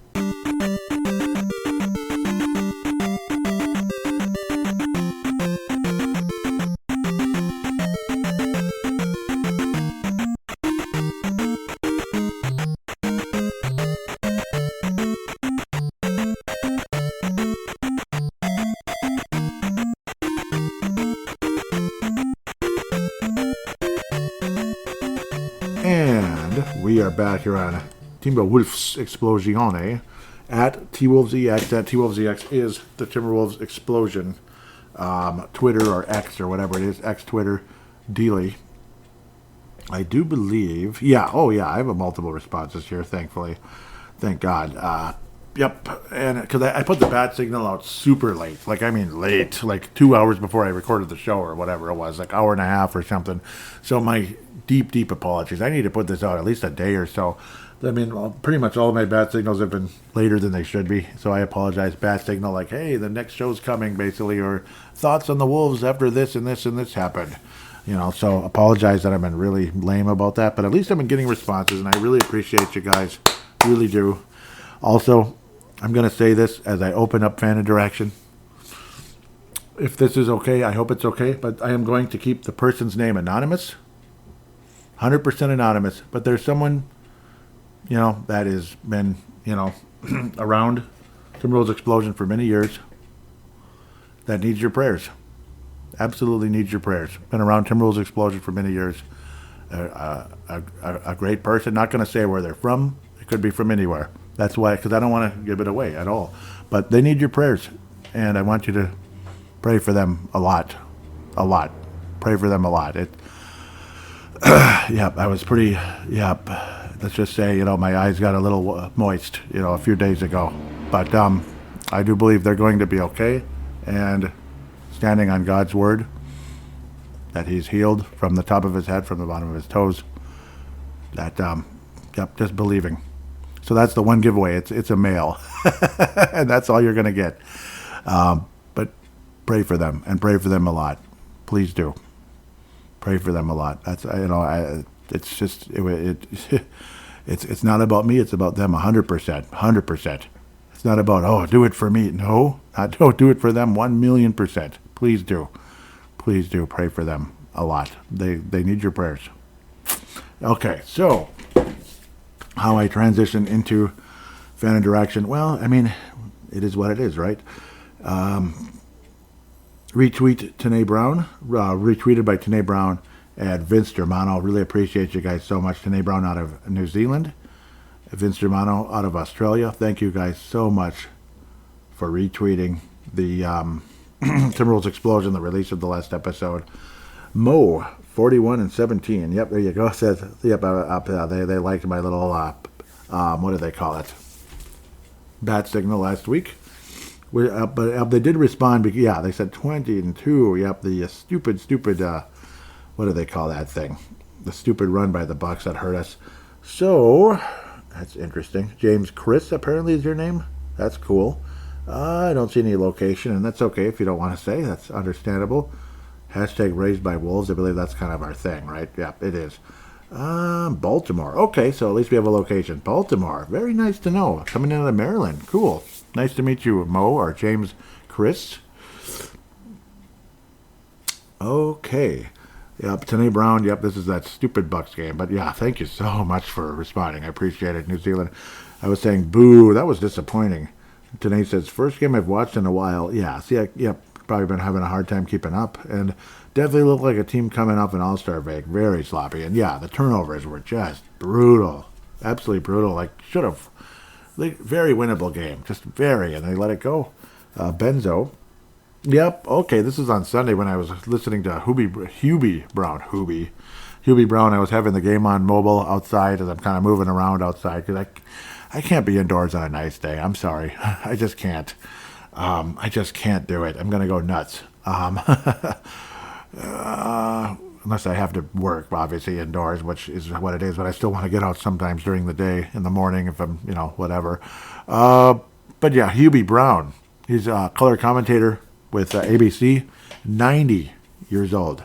We are back here on Timberwolves Explosione at TWolvesEX. At TWolvesEX is the Timberwolves Explosion Twitter or X or whatever it is. X, Twitter, Dealy. I do believe. I have multiple responses here, thankfully. Thank God. Yep. And because I put the bat signal out super late. Late. Like 2 hours before I recorded the show or whatever it was. Like hour and a half or something. So my deep apologies. I need to put this out at least a day or so. Pretty much all of my bat signals have been later than they should be. So I apologize. Bat signal like, hey, the next show's coming, basically. Or thoughts on the Wolves after this and this and this happened. So apologize that I've been really lame about that, but at least I've been getting responses, and I really appreciate you guys. Really do. Also, I'm going to say this as I open up fan interaction. If this is okay, I hope it's okay, but I am going to keep the person's name anonymous. 100% anonymous. But there's someone, that has been, around Timberwolves Explosion for many years that needs your prayers. Absolutely needs your prayers. Been around Timberwolves Explosion for many years. A great person. Not going to say where they're from. It could be from anywhere. That's why, because I don't want to give it away at all. But they need your prayers, and I want you to pray for them a lot. Pray for them a lot. I was pretty, let's just say, my eyes got a little moist, a few days ago. But I do believe they're going to be okay, and standing on God's word that he's healed from the top of his head, from the bottom of his toes. That, just believing. So that's the one giveaway. It's a mail, and that's all you're going to get. But pray for them, and pray for them a lot. Please do. Pray for them a lot. That's it's just it's not about me. It's about them 100%. It's not about do it for me. No, don't do it for them 1,000,000%. Please do. Please do pray for them a lot. They need your prayers. Okay, so how I transition into fan interaction. Well, it is what it is, right? Retweet Tanae Brown, retweeted by Tanae Brown at Vince Germano. Really appreciate you guys so much. Tanae Brown out of New Zealand, Vince Germano out of Australia. Thank you guys so much for retweeting the Timberwolves Explosion, the release of the last episode. Mo, 41 and 17. Yep, there you go. Says, yep, they liked my little, what do they call it? Bat signal last week. But they did respond. They said 20 and 2. Yep, the stupid, what do they call that thing? The stupid run by the Bucks that hurt us. So, that's interesting. James Chris apparently is your name. That's cool. I don't see any location, and that's okay if you don't want to say. That's understandable. Hashtag raised by wolves. I believe that's kind of our thing, right? Yep, it is. Baltimore. Okay, so at least we have a location. Baltimore. Very nice to know. Coming in out of Maryland. Cool. Nice to meet you, Mo, or James Chris. Okay. Yep, Tanae Brown. Yep, this is that stupid Bucks game. But yeah, thank you so much for responding. I appreciate it. New Zealand. I was saying, boo, that was disappointing. Tanae says, first game I've watched in a while. Yeah, see, probably been having a hard time keeping up. And definitely looked like a team coming off an all-star break. Very sloppy. And yeah, the turnovers were just brutal. Absolutely brutal. Like, should have. Very winnable game. Just very. And they let it go. Benzo. Yep. Okay, this is on Sunday when I was listening to Hubie Brown. I was having the game on mobile outside as I'm kind of moving around outside because I can't be indoors on a nice day. I'm sorry. I just can't. I just can't do it. I'm going to go nuts. Unless I have to work, obviously, indoors, which is what it is. But I still want to get out sometimes during the day, in the morning, if I'm, whatever. But yeah, Hubie Brown. He's a color commentator with ABC. 90 years old.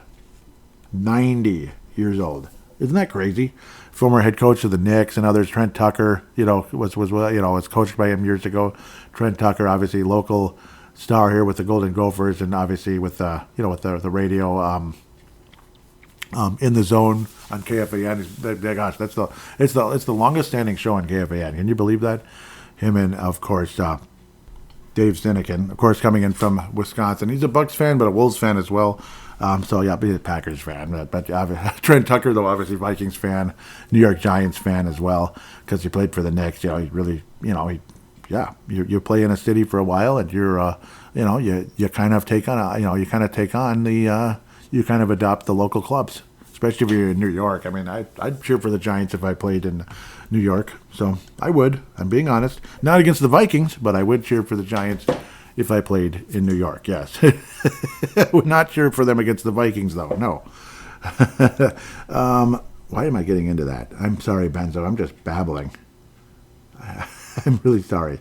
90 years old. Isn't that crazy? Former head coach of the Knicks and others. Trent Tucker, was coached by him years ago. Trent Tucker, obviously local star here with the Golden Gophers, and obviously with the radio in the zone on KFAN. Gosh, it's the longest standing show on KFAN. Can you believe that? Him and of course Dave Sinekin, of course, coming in from Wisconsin. He's a Bucks fan, but a Wolves fan as well. So yeah, he's a Packers fan. But Trent Tucker, though, obviously Vikings fan, New York Giants fan as well, because he played for the Knicks. He really, you play in a city for a while, and you're, you kind of take on, you kind of adopt the local clubs, especially if you're in New York. I'd cheer for the Giants if I played in New York. So I would. I'm being honest. Not against the Vikings, but I would cheer for the Giants if I played in New York. Yes. I would not cheer for them against the Vikings, though. No. Why am I getting into that? I'm sorry, Benzo. I'm just babbling. I'm really sorry.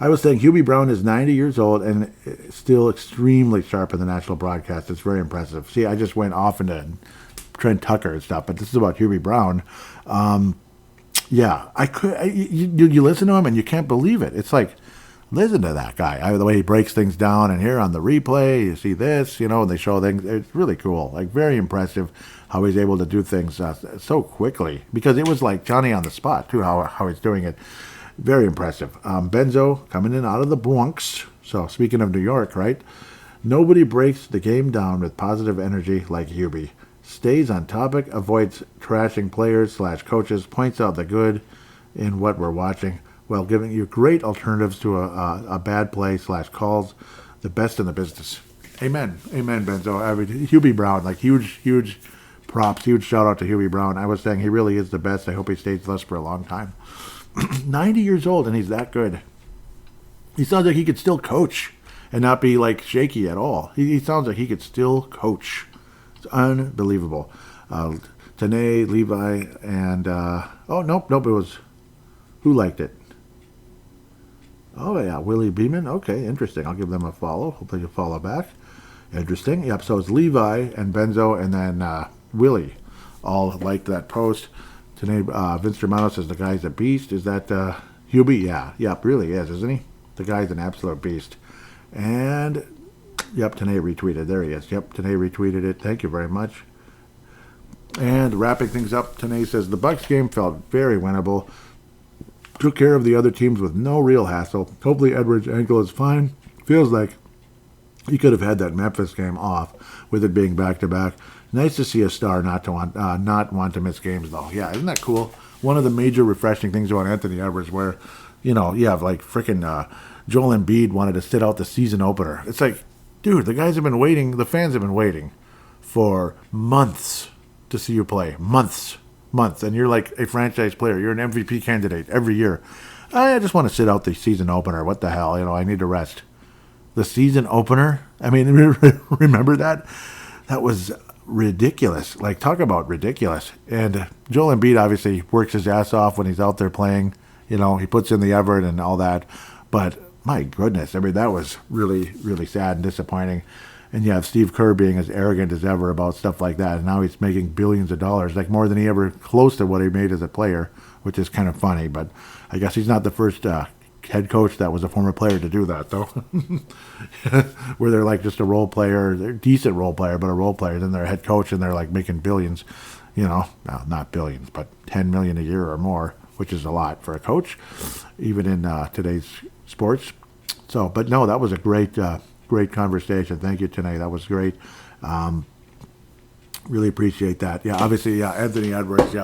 I was saying Hubie Brown is 90 years old and still extremely sharp in the national broadcast. It's very impressive. See, I just went off into Trent Tucker and stuff, but this is about Hubie Brown. Yeah, you listen to him and you can't believe it. It's like, listen to that guy. The way he breaks things down, and here on the replay, you see this, and they show things. It's really cool. Like, very impressive how he's able to do things so quickly, because it was like Johnny on the spot, too, how he's doing it. Very impressive. Benzo coming in out of the Bronx. So, speaking of New York, right? Nobody breaks the game down with positive energy like Hubie. Stays on topic, avoids trashing players/coaches, points out the good in what we're watching, while giving you great alternatives to a bad play/calls, the best in the business. Amen. Amen, Benzo. Hubie Brown, like huge props, huge shout out to Hubie Brown. I was saying he really is the best. I hope he stays with us for a long time. 90 years old and he's that good. He sounds like he could still coach and not be like shaky at all. He sounds like he could still coach. It's unbelievable. Tanae, Levi, and nope, it was, who liked it? Oh, yeah, Willie Beeman. Okay, interesting. I'll give them a follow. Hopefully you'll follow back. Interesting. Yep, so it's Levi and Benzo and then Willie all liked that post. Today, Vince Germano says the guy's a beast. Is that Hubie? Yeah, yep, really is, isn't he? The guy's an absolute beast. And, yep, Tanae retweeted. There he is. Yep, Tanae retweeted it. Thank you very much. And wrapping things up, Tanae says the Bucks game felt very winnable. Took care of the other teams with no real hassle. Hopefully Edwards' ankle is fine. Feels like he could have had that Memphis game off with it being back-to-back. Nice to see a star not want to miss games, though. Yeah, isn't that cool? One of the major refreshing things about Anthony Edwards where, you have like freaking Joel Embiid wanted to sit out the season opener. It's like, dude, the fans have been waiting for months to see you play. Months. And you're like a franchise player. You're an MVP candidate every year. I just want to sit out the season opener. What the hell? I need to rest. The season opener? I mean, remember that? That was ridiculous. Like, talk about ridiculous. And Joel Embiid obviously works his ass off when he's out there playing. He puts in the effort and all that. But my goodness, I mean, that was really, really sad and disappointing. And you have Steve Kerr being as arrogant as ever about stuff like that. And now he's making billions of dollars, like more than he ever close to what he made as a player, which is kind of funny. But I guess he's not the first head coach that was a former player to do that, though. Where they're like just a role player, they're a decent role player, but a role player. Then they're a head coach and they're like making billions, no, not billions, but $10 million a year or more, which is a lot for a coach, even in today's sports. So, but no, that was a great conversation. Thank you, Tanae. That was great. Really appreciate that. Yeah, obviously, Anthony Edwards,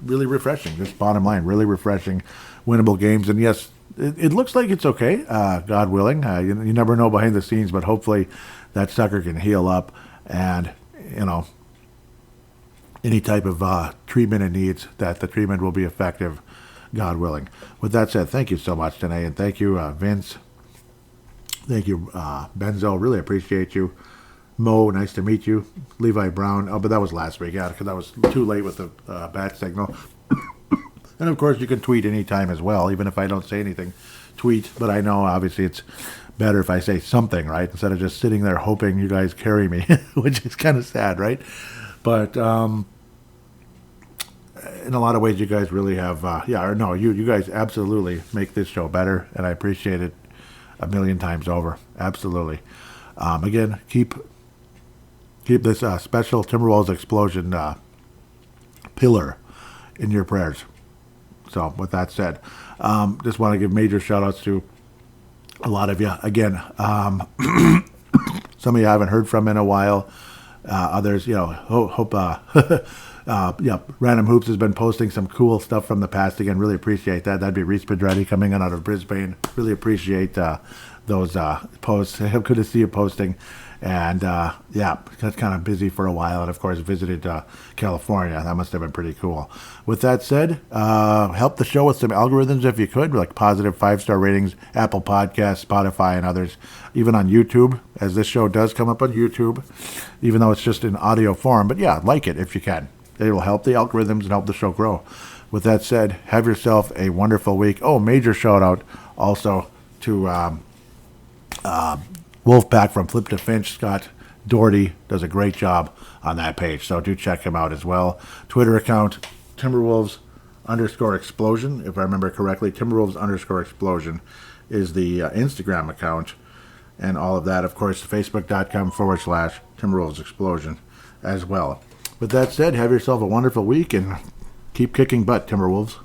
really refreshing. Just bottom line, really refreshing, winnable games. And yes, it looks like it's okay, God willing. You never know behind the scenes, but hopefully that sucker can heal up and, any type of treatment it needs, that the treatment will be effective, God willing. With that said, thank you so much, Tanae, and thank you, Vince. Thank you, Benzo. Really appreciate you. Mo, nice to meet you. Levi Brown. Oh, but that was last week, because I was too late with the bat signal. And, of course, you can tweet anytime as well, even if I don't say anything. Tweet. But I know, obviously, it's better if I say something, right, instead of just sitting there hoping you guys carry me, which is kind of sad, right? But in a lot of ways, you guys really have, you guys absolutely make this show better, and I appreciate it a million times over. Absolutely. Again, keep this special Timberwolves explosion pillar in your prayers. So with that said, just want to give major shout outs to a lot of you. Again, some of you I haven't heard from in a while. Others, hope Random Hoops has been posting some cool stuff from the past. Again, really appreciate that. That'd be Reese Pedretti coming in out of Brisbane. Really appreciate those posts. Good to see you posting. And, got kind of busy for a while. And, of course, visited California. That must have been pretty cool. With that said, help the show with some algorithms if you could, like positive 5-star ratings, Apple Podcasts, Spotify, and others. Even on YouTube, as this show does come up on YouTube, even though it's just in audio form. But, like it if you can. It will help the algorithms and help the show grow. With that said, have yourself a wonderful week. Oh, major shout out also to Wolfpack from Flip to Finch. Scott Doherty does a great job on that page, so do check him out as well. Twitter account, Timberwolves_explosion. If I remember correctly, Timberwolves_explosion is the Instagram account. And all of that, of course, Facebook.com/Timberwolves Explosion as well. With that said, have yourself a wonderful week and keep kicking butt, Timberwolves.